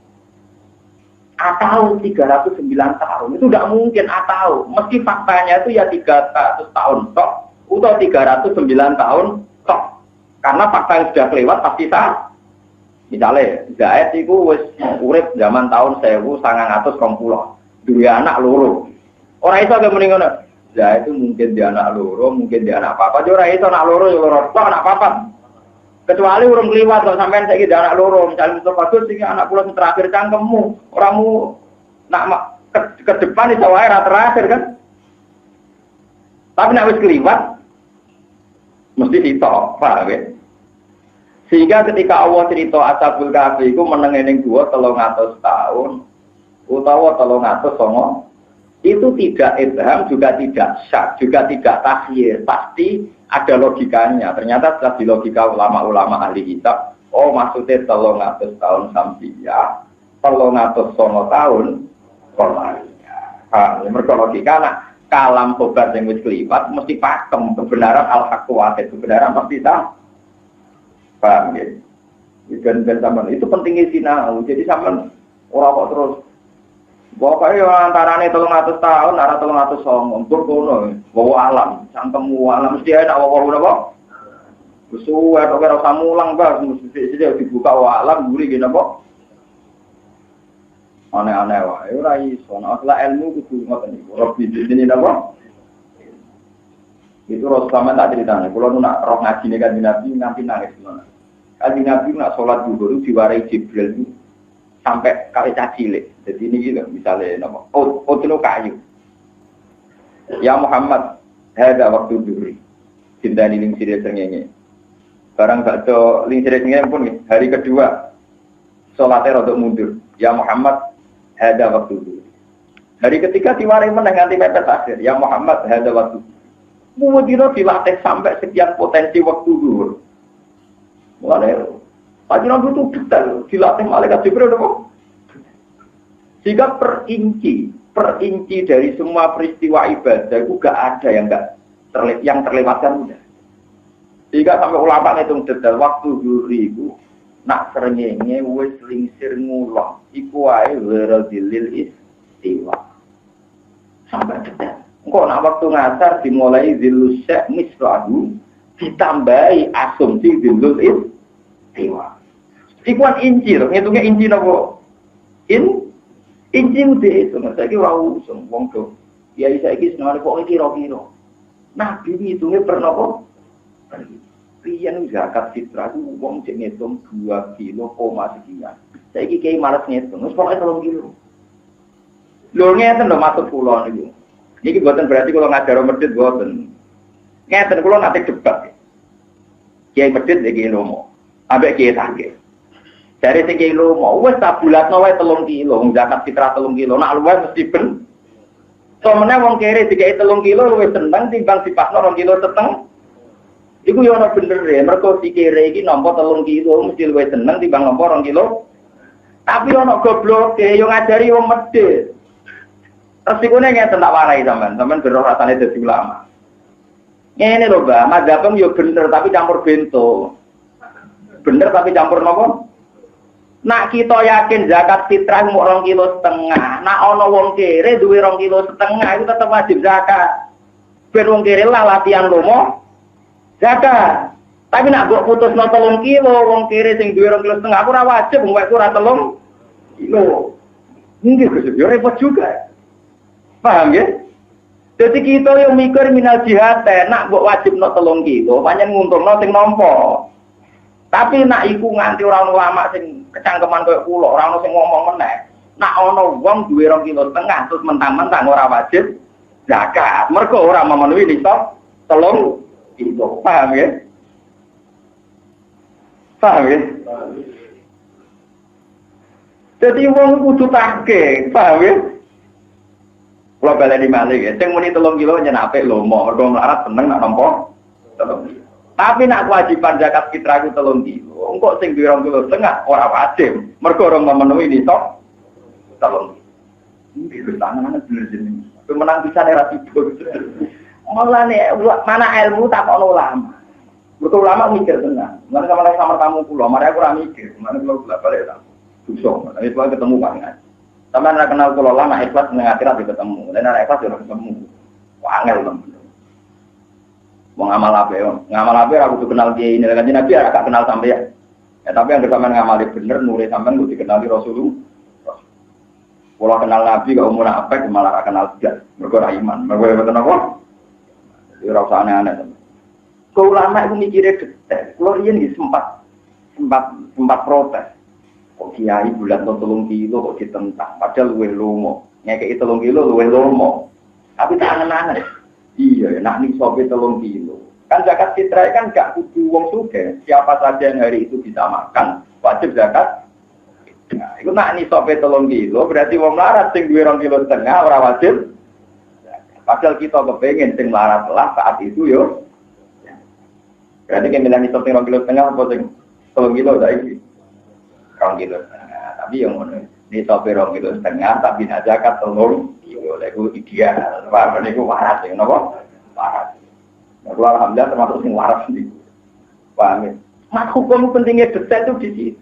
Atau 309 tahun. Itu tidak mungkin atau. Meski faktanya itu ya 300 tahun tok. Atau 309 tahun tok. Karena fakta yang sudah kelewat pasti sah. Misalnya, Zaid itu urip zaman tahun 1920. Dua anak loro. Orang itu agak mendingan. Zaid itu mungkin dia anak loro, mungkin dia anak papa. Orang itu anak loro, ya loro tok, anak papa. Kecuali urung kliwat kalau sampean saiki anak loro, misalnya Mustafa Gus iki anak kula sing terakhir cangkemmu, oramu nak ke depan iso wae ra terakhir kan. Tapi nek wis kliwat mesti ditok, paham ya? Sehingga ketika Allah cerita Ashabul Kahfi iku meneng ning gua 300 tahun utawa 309 itu tidak ibham, juga tidak syak, juga tidak takhyir, pasti ada logikanya. Ternyata setelah di logika ulama-ulama ahli kitab, oh maksudnya 300 tahun samsia, 309 tahun kolanya. Mereka logika, nah, kalam khobar yang wis kelipat, mesti pakem kebenaran al-haq wahid, kebenaran pasti sah. Paham ya? Dan sama itu pentingnya sinau. Jadi sama orang kok terus pokoknya antarane 300 tahun, arah 300 untuk kono, bawa alam, cangkemmu alam mesti enak bawa apa? Besuwe, oke rasa mulang bah, mesti dibuka alam, guri gini apa? Aneh-aneh wah, itu lagi, soalnya asal ilmu itu ngoten niku, roh bidin ini apa? Itu Rasulullah tak ceritanya, kalau nak roh ngaji nih kan Nabi nanti nangis gimana? Kan Nabi nak sholat dulu diwarai Jibril sampai kali cilik. Jadi ini gitu, misalnya nama Otno kayu. Ya Muhammad, ada waktu duri. Cinta ini lingsir sengenge. Barang bakso lingsir sengenge pun hari kedua sholatnya rodok mundur. Ya Muhammad, ada waktu duri. Hari ketiga diwarai menang nanti mepet akhir. Ya Muhammad, ada waktu. Mungkin dilatih sampai sekian potensi waktu dulu. Mulai Haji Nabi itu detail, dilatih malaikat Jibril apa? Jika perinci dari semua peristiwa ibadah itu gak ada yang terlewatkan udah. Jika sampai ulama itu detail waktu duri itu nak serengenge wis lingsir ngulon, iku wae weradilil istiwa. Sampai detail. Engko nak waktu ngasar dimulai zilus syekh misrahu ditambahi asumsi zilul istiwa. Ikuan inci, ngitungnya inci nopo? Inci udah itu, saya kira usung, wong do. Ya saya kira senang kok kira-kira. Nabi ngitungnya pernah kok? Rian zakat fitrah itu wong cek ngitung 2 kilo koma sekian. Saya kira malas ngitung, pokoknya 3 kilo. Lurnya itu udah masuk pulau nih. Ini buatan berarti kalau ngajar medit buatan. Ngeten kalau nanti debat. Kiai medit lagi lomo, ambek kiai sakit. Dari 3 kilo mau wes tabulatno wae 3 kilo, zakat fitrah 3 kilo. Nak luwes mesti ben. Somene wong kere dikai 3 kilo luwes seneng timbang dipakno 2 kilo setengah. Iku yo ana bener ya, mergo si kere iki nampa 3 kilo mesti luwes seneng timbang nampa 2 kilo. Tapi ana gobloke yo ngajari wong medhit. Resikone ngeten tak warai sampean bener rasane dadi ulama. Ngene lho, Mbak, madzhabem yo bener tapi campur bento. Bener tapi campur napa? Nak kita yakin zakat fitrah mau 2,5 kilo. Nak ono wong kere duwe 2,5 kilo itu tetap wajib zakat. Ben wong kere lah latihan lomo zakat. Tapi nak mbok putusno 3 kilo, wong kere sing duwe 2,5 kilo aku ora wajib wong ora 3 kilo. Nggih Gus, yo repot juga. Paham ya? Jadi kita yang mikir minal jihad nak mbok wajibno 3 kilo, pancen nguntungno sing nampa. Tapi nak iku nganti orang ulama sing kecangkeman koyo kula, ora ono sing ngomong meneh. Nak ono wong duwe 2,5 kilo terus mentang-mentang ora wajib zakat. Mergo ora memenuhi nisab 3 kilo. Paham ya? Paham ya? Jadi wong kudu tahke, paham ya? Kula baleni malih ya, sing muni 3 kilo nyenapik lho, mergo melarat seneng nak nampa 3 kilo. Tapi nak kewajiban zakat fitrah itu 3 kilo. Engkau sing 2,5 kilo orang wajib. Mergo orang memenuhi nisab 3 kilo. Ini tangan bener jeneng. Menang bisa era tiba. Mulane mana ilmu tak ono ulama. Betul ulama mikir tenang. Mana sama tamu pulau, mari aku ora mikir. Mana pulau balik tak. Susah. Tapi setelah ketemu banget. Sama anak kenal pulau lama ikhlas dengan akhirat ketemu. Dan anak ikhlas juga ketemu. Wah angel teman. Mau ngamal apa aku tuh kenal dia ini. Kan Nabi agak kenal sampai ya. Ya tapi yang bersama ngamali bener, nulis sampean gue dikenali Rasulullah. Kalau kenal Nabi gak umur apa, malah kenal juga. Mereka iman. Mereka betul apa? Jadi rasa aneh-aneh. Kau ulama itu mikirnya detail. Kalau dia sempat protes. Kok kiai bulan tahun 3 kilo kok ditentang. Padahal luwih lomo. Ngekei 3 kilo luwih lomo. Tapi tak aneh-aneh. Iya, nak nih sobe 3 kilo. Kan zakat fitrah kan gak kudu wong sugih. Siapa saja yang hari itu bisa makan, wajib zakat. Nah, itu nak nih sobe 3 kilo, berarti wong melarat sing duwe 2,5 kilo ora wajib. Padahal kita kepengen sing melarat lah saat itu yo. Berarti yang bilang nisab 2,5 kilo apa sing 3 kilo dah iki. 2 kilo. Tapi yang ngono nisab 2,5 kilo tapi nak zakat 3 kilo lego ideal. Apa niku waras sing napa? Waras. Aku alhamdulillah termasuk sing waras sendiri. Paham ya? Mas hukum pentingnya detail itu di situ.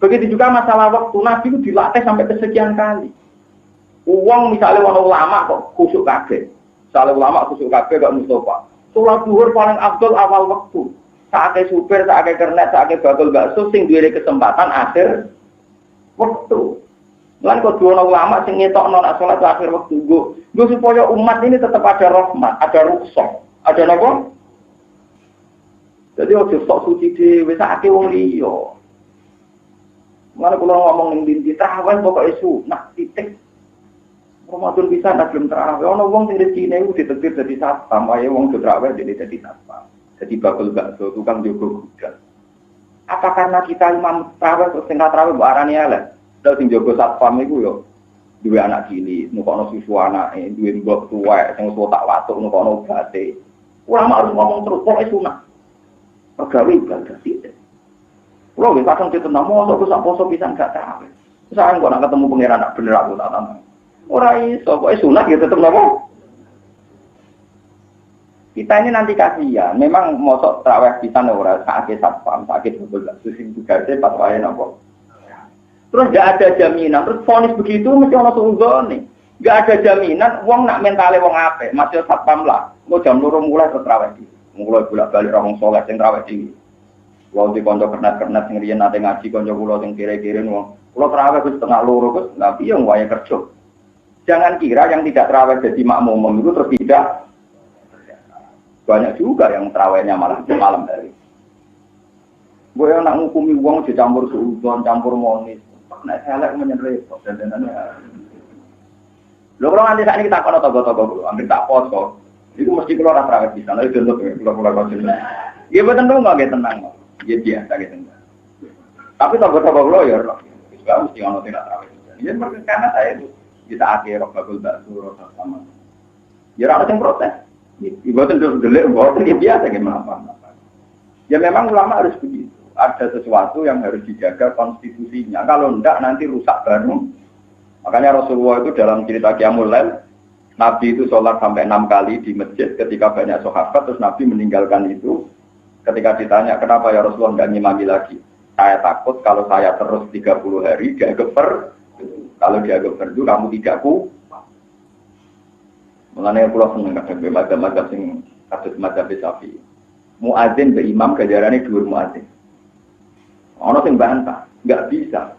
Begitu juga masalah waktu, Nabi itu dilatih sampai kesekian kali. Uang misalnya orang ulama kok khusuk kabeh. Misalnya ulama khusuk kabeh gak Mustafa. Sholat zuhur paling afdol awal waktu. Saatnya supir, saatnya kernet, saatnya bakul bakso, sing duwe kesempatan akhir waktu. Lan kok dua ulama sing ngetokno nak sholat akhir waktu gue supaya umat ini tetap ada rahmat, ada rukhsah. Ada apa? Jadi waktu sok suci dhewe sakake wong liya. Mana kalau ngomong ning dinti tarawih pokoke sunah titik. Ramadan bisa ndak belum tarawih. Ono wong sing rezekine iku ditetir dadi satpam, ae wong do tarawih dadi satpam. Jadi bakul bakso tukang jogo gudang. Apa karena kita imam tarawih terus sing tarawih mbok arani elek? Terus sing jogo satpam iku yo duwe anak cilik, nukono susu anake, duwe mbok tuwek sing wis tak watuk nukono obate. Ulama harus ngomong terus, pokoknya sunah. Pegawai ibadah tidak. Kalau kita kadang ditentang, mosok aku sak poso pisan gak tahu. Saya kok nak ketemu pangeran nak bener aku tak tahu. Ora iso, pokoknya sunah ya tetep napa? Kita ini nanti kasihan. Memang mosok tarawih pisan ora sakit satpam, sakit betul. Sing juga pas wae napa. Terus gak ada jaminan, terus vonis begitu mesti ono suzone. Gak ada jaminan, wong nak mentale wong apik, masih satpam lah. Mau jam 2 mulai terus tarawih iki. Mulai bolak-balik orang soleh sing tarawih iki. Wong di kanca kernet-kernet sing riyen nate ngaji kanca kula sing kire-kire wong. Kula tarawih wis setengah 2 Gus, lha piye wae kerja. Jangan kira yang tidak tarawih jadi makmum itu terus tidak. Banyak juga yang tarawihnya malah di malam hari. Gue yang nak ngukumi wong dicampur suudon, campur monis. Nek elek menyen repot dandanane. Lho kalau nanti saat ini kita kono togo-togo, ambil tak foto. Itu mesti keluar tarawih di sana, itu untuk keluar konsumsi. Iya betul dong, nggak tenang, iya biasa gitu. Tapi togo-togo lawyer, juga mesti ngono tidak tarawih. Iya karena saya itu kita akhir bakul bakso sama. Ya orang yang protes, ibu tentu delik, ya biasa gimana apa. Ya memang ulama harus begitu. Ada sesuatu yang harus dijaga konstitusinya. Kalau enggak nanti rusak baru. Makanya Rasulullah itu dalam cerita Qiyamul Lail, Nabi itu sholat sampai 6 kali di masjid ketika banyak sahabat, terus Nabi meninggalkan itu. Ketika ditanya, kenapa ya Rasulullah nggak ngimami lagi? Saya takut kalau saya terus 30 hari, dia geber. Kalau dia geber itu, kamu tidak ku. Mengenai pulau seneng, kadang macam-macam sing kasus macam Safi. Muadzin be imam kejarannya 2 muadzin. Ono sing bantah, nggak bisa.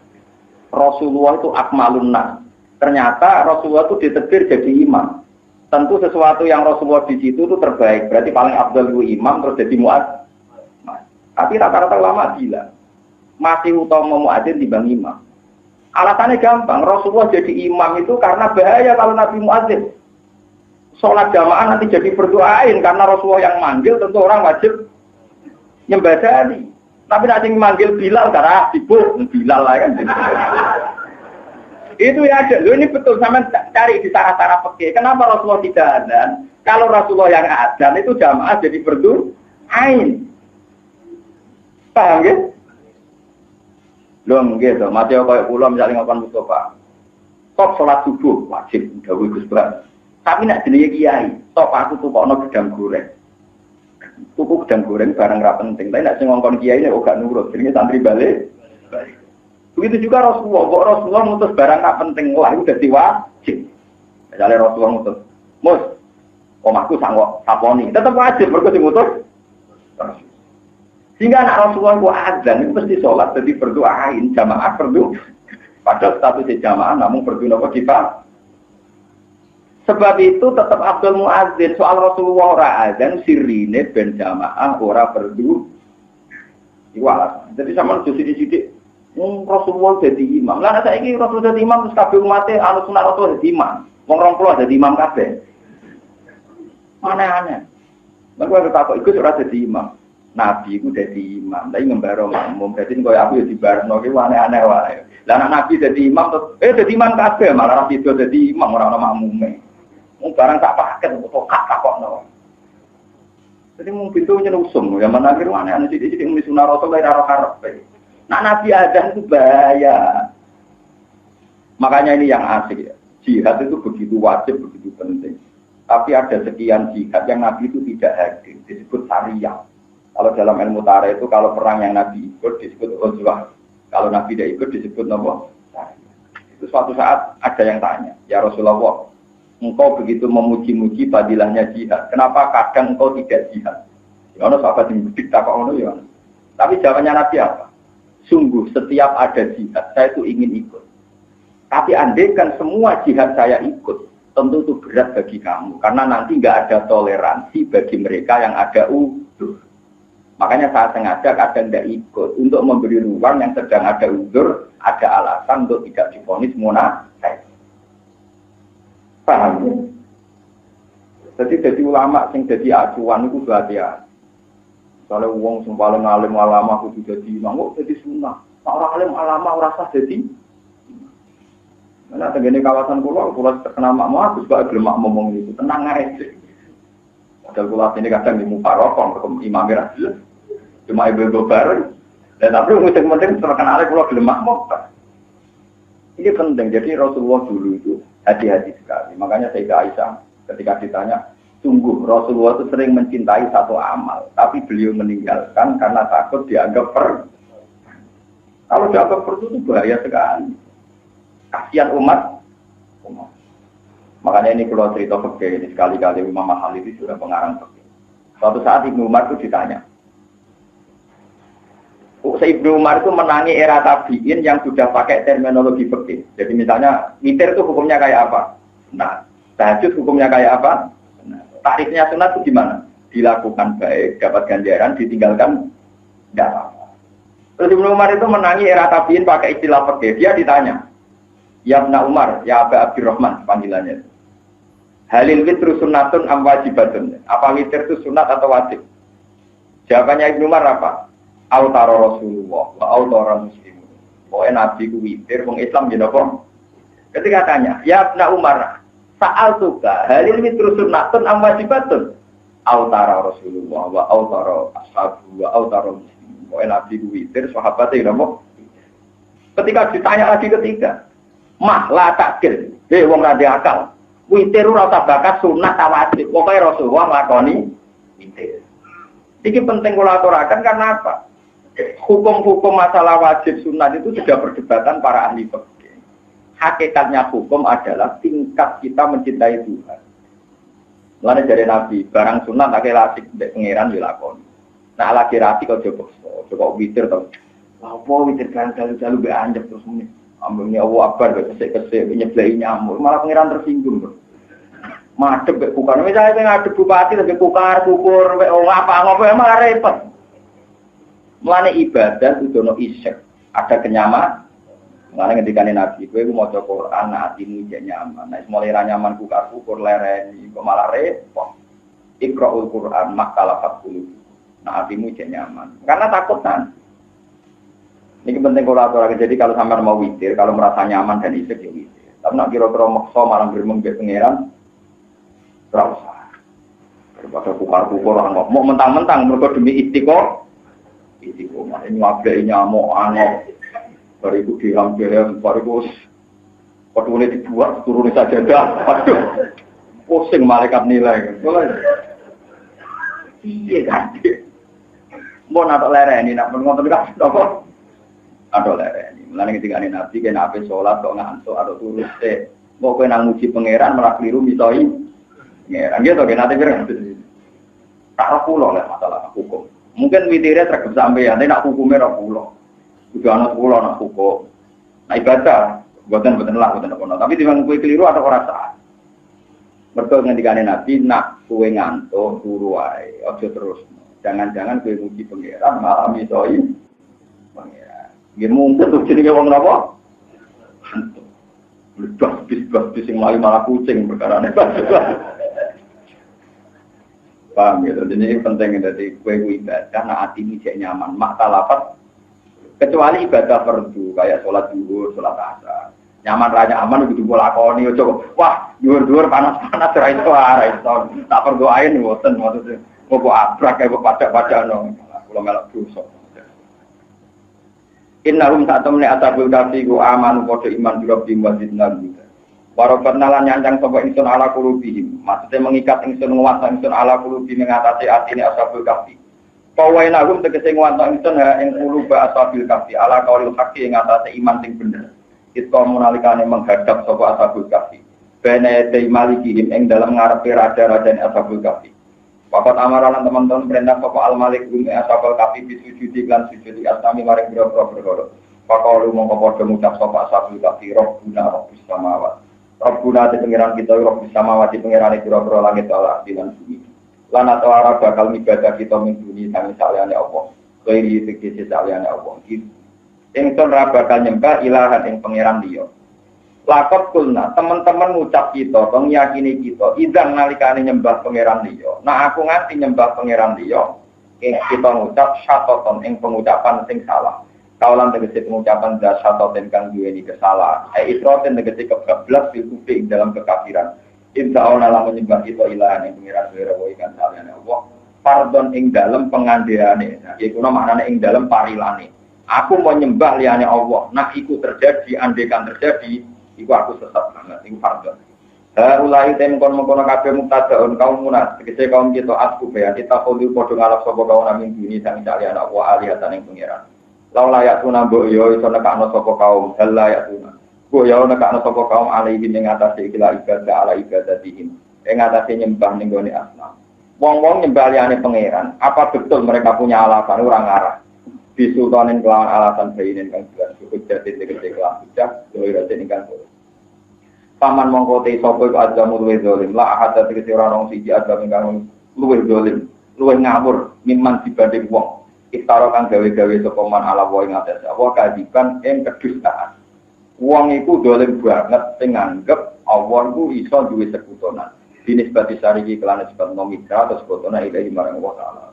Rasulullah itu akmalun nas. Ternyata Rasulullah itu ditetir jadi imam. Tentu sesuatu yang Rasulullah di situ itu terbaik. Berarti paling afdal itu imam terus jadi muadzin. Tapi rata-rata ulama bilang masih utama muadzin dibanding imam. Alasannya gampang. Rasulullah jadi imam itu karena bahaya kalau Nabi muadzin. Sholat jamaah nanti jadi berdoain karena Rasulullah yang manggil, tentu orang wajib nyembadani. Tapi nanti manggil Bilal karena sibuk Bilal lah kan. Itu ya ada. Loh, ini betul sama cari di cara-cara fikih. Kenapa Rasulullah tidak adzan? Kalau Rasulullah yang adzan itu jamaah jadi berdoain. Paham ya? Loh gitu. Mateo kayak pulau misalnya ngapain Mustafa. Top sholat subuh wajib udah bagus banget. Tapi nak jenenge kiai, top aku tuh kok gedang goreng. tuku gedang goreng barang ra penting. Tapi nek sing ngongkon kiai nek gak nurut, jenenge santri balik. Begitu juga Rasulullah ngutus barang ra penting lah itu dadi wajib. Misalnya Rasulullah ngutus, "Mus, omahku sangko saponi." Tetep wajib mergo dimutus. Sehingga anak Rasulullah itu azan itu mesti sholat, jadi berdoain jamaah berdoa. Padahal statusnya jamaah namun berdoa kita. Sebab itu tetap Abdul Muazzin soal Rasulullah ora azan sirine ben jamaah ora berdoa. Iku alasan. Jadi sama sidik-sidik Rasulullah jadi imam. Lah nek saiki Rasul jadi imam terus kabeh umate anu sunah Rasul jadi imam. Wong 20 jadi imam kabeh. Aneh-aneh. Lalu ada takut ikut ora jadi imam. Nabi itu jadi imam, tapi ngembaro makmum. Jadi kalau aku ya dibarno, itu aneh-aneh wae. Lah anak Nabi jadi imam, jadi imam kabeh malah Nabi itu jadi imam orang makmume. Mau barang tak paket, atau kak kok no. Jadi mau pintu nyerusum, ya mana kira aneh-aneh jadi misunah Rasul dari arah harap. Nah Nabi azan itu bahaya. Makanya ini yang asik ya. Jihad itu begitu wajib, begitu penting. Tapi ada sekian jihad yang Nabi itu tidak hadir, disebut syariah. Kalau dalam ilmu tarikh itu kalau perang yang Nabi ikut disebut ghazwah. Kalau Nabi tidak ikut disebut apa? Itu suatu saat ada yang tanya, "Ya Rasulullah, engkau begitu memuji-muji fadilahnya jihad. Kenapa kadang engkau tidak jihad?" Ya ono sahabat sing bedik tak ono ya. Tapi jawabannya Nabi apa? Sungguh setiap ada jihad saya itu ingin ikut. Tapi andaikan semua jihad saya ikut, tentu itu berat bagi kamu karena nanti enggak ada toleransi bagi mereka yang ada udzur. Makanya saya sengaja kadang tidak ikut untuk memberi ruang yang sedang ada uzur, ada alasan untuk tidak divonis munafik. Paham ya? Jadi ulama sing jadi acuan itu hati-hati. Soalnya uang sing paling alim ulama kudu jadi imam, kok jadi sunnah. Orang alim ulama ora sah jadi. Nah, tegene kawasan pulau terkena makmum aku sebab gelem ngomong itu tenang aja. Padahal pulau ini kadang di mufarokon ke imam rasul. Cuma ibu-ibu bareng, dan tapi musim-musim terkenal kalau gelem makmum. Ini penting. Jadi Rasulullah dulu itu hati-hati sekali. Makanya Sayyidah Aisyah ketika ditanya, sungguh Rasulullah itu sering mencintai satu amal, tapi beliau meninggalkan karena takut dianggap Kalau dianggap itu bahaya sekali. Kasihan umat. Makanya ini kalau cerita fikih ini sekali-kali Imam Mahal itu sudah pengarang fikih. Suatu saat Ibnu Umar itu ditanya. Ibnu Umar itu menangi era tabi'in yang sudah pakai terminologi fikih. Jadi misalnya witir itu hukumnya kayak apa? Nah, tahajud hukumnya kayak apa? Nah, tarifnya sunat itu gimana? Dilakukan baik, dapat ganjaran, ditinggalkan tidak apa-apa. Terus Ibnu Umar itu menangi era tabi'in pakai istilah fikih. Dia ditanya, "Ya Ibnu Umar, ya Aba Abdurrahman," panggilannya. "Halil witru sunnatun am wajibatun?" Apa witir itu sunat atau wajib? Jawabannya Ibnu Umar apa? Autara Rasulullah wa autara muslimun. Pokoknya Nabi ku witir, wong Islam gini apa? Ketika tanya, "Ya Ibnu Umar, sa'al tuka, halil witru sunnatun am wajibatun?" Autara Rasulullah wa autara ashabu wa autara muslimun. Pokoknya Nabi ku witir, sahabatnya gini apa? Ketika ditanya lagi ketiga, "Mah la takdir, wong rada akal. Witir ora usah bakat sunat ta wajib. Pokoknya Rasulullah nglakoni witir." Ini penting kula aturaken karena apa? Hukum-hukum masalah wajib sunat itu sudah perdebatan para ahli fikih. Hakikatnya hukum adalah tingkat kita mencintai Tuhan. Mulane dari Nabi, barang sunat tak lasik mbek pangeran dilakoni. Nah lagi rapi kok coba witir to. Lha opo witir kan dalu-dalu mbek anjep terus muni. Ambune Allah akbar kesek-kesek nyebleki nyamuk, malah pangeran tersinggung. Madhep mbek kukar. Misalnya ngadep bupati mbek kukar, kukur mbek apa ngopo malah repot. Mulane ibadah kudu ono isyek, ada kenyamanan. Mulane ngendikane Nabi, kowe ku maca Quran atimu jek nyaman. Nek mulai ra nyaman kukur lereni, kok malah repot. Iqra'ul Quran makalafat qulub. Nah atimu jek nyaman. Karena takut kan. Ini penting kalau aturaken. Jadi kalau sampean mau witir, kalau merasa nyaman dan isyek ya witir. Tapi nek kira-kira maksa malah gremeng mbek pangeran, ora usah. Daripada kukar-kukur mau mentang-mentang mergo demi istiqomah. Istiqomah ini wabai nyamuk anok bariku dihampir bariku waktu ini dibuat turun saja dah. Aduh pusing malaikat nilai. Iya kan? Mau nato lereni, nak pun ngotot kan? Apa? Nato lereni. Mulane ketika Nabi kena ape sholat kok ngantuk atau turus teh. Mau kue nang muji pangeran malah keliru misoi. Pangeran gitu kan nanti berang. Tak pulau lah masalah hukum. Mungkin witirnya terkait sampai ya, tapi nak hukumnya tak pulau. Udah anak pulau nak hukum. Nah ibadah, buatan lah, buatan apa. Tapi di bang kue keliru ada orang salah. Betul ngendikane Nabi, nak kue ngantuk turu wae, aja terus. Jangan-jangan kue muji pangeran malah misoi pangeran. Nggih mungkin tuh jenenge wong napa? Hantu. Bis sing malah kucing perkarane. Paham gitu. Jadi ini penting dari kue ibadah nah hati ini cek nyaman. Mak talafat kecuali ibadah fardu kayak sholat zuhur, sholat asar. Nyaman raja aman begitu bola koni coba. Wah, dhuwur-dhuwur panas-panas ra iso. Tak perdoain mboten maksudnya. Kok abrak kayak pajak-pajak no. Kula melok dosa. Innahum sa'tamni atabul kafi ku aman padha iman biro bim wazidna juga. Warobatna lan nyancang sapa ingsun ala kulubihim. Maksudnya mengikat ingsun nguwasa ingsun ala kulubihim ngatasi atine ashabul kafi. Pawainahum tegese nguwasa ingsun ha ing kuluba ashabil kafi ala qaulil haqqi ing ngatasi iman sing bener. Kita menalikane menghadap sapa ashabul kafi. Bene te malikihim ing dalam ngarepe raja-rajane ashabul kafi. Papat amaran teman-teman perintah sapa al-malik ing ashabul kafi bisujudi lan sujudi astami maring boro-boro perkara. Pakalu mongko padha ngucap sapa ashabul kafi rabbuna rabbus samawati. Rabbuna te pengiran kita rabbus samawati pengiran boro-boro langit ala lan bumi. Lan atawara bakal ibadah kita min dunia sami saliyane Allah. Kairi tegese saliyane Allah. Ingsun ra bakal nyembah ilahan ing pangeran liya. Lakot kulna, teman-teman ngucap kita, yakini kita, idang nalikane nyembah pangeran liya. Nah aku nganti nyembah pangeran liya, kita ngucap syatoton ing pengucapan sing salah. Kaulan tegese pengucapan dah syatoten kang duweni kesalahan. Isroten tegese kebablas fil kufri ing dalam kekafiran. Insya Allah lah menyembah kita ilahan ing pangeran liya wa ikan saliyane Allah. Pardon ing dalam pengandeane. Nah, iku maknane ing dalam parilane. Aku mau nyembah liyane Allah. Nah, iku terjadi, andekan terjadi, iku aku sesat banget. Iku pardon. Ulai tem kon-kon kabeh muktadaun kaum munat. Tegese kaum kita asku bayan kita kudu padha ngalap sapa kaum namin dini sang liyane Allah alihatan ing pangeran. Laula ya tuna mbok yo iso nekakno sapa kaum halla ya tuna. Mbok yo nekakno sapa kaum alaihi ing atase ikilah ibadah ala ibadatihim. Ing atase nyembah ning gone asnam. Wong-wong nyembah liyane pangeran, apa betul mereka punya alasan ora ngarah? Bisultanin kelawan alasan bayin kang jelas cukup jadi tegese kelas hujah doi rasa ingkang boleh. Paman mongko te sapa iku ajamu luwih zalim la ahad tegese ora ono siji ajam ingkang luwih zalim luwih ngawur mimman dibanding wong istara kang gawe-gawe sapa man ala wa ing atas apa kadiban ing kedustaan. Wong iku zalim banget sing nganggep Allah iku iso duwe sekutonan. Dinisbati sariki kelan sebab nomitra atau sekutona ilahi marang Allah Ta'ala.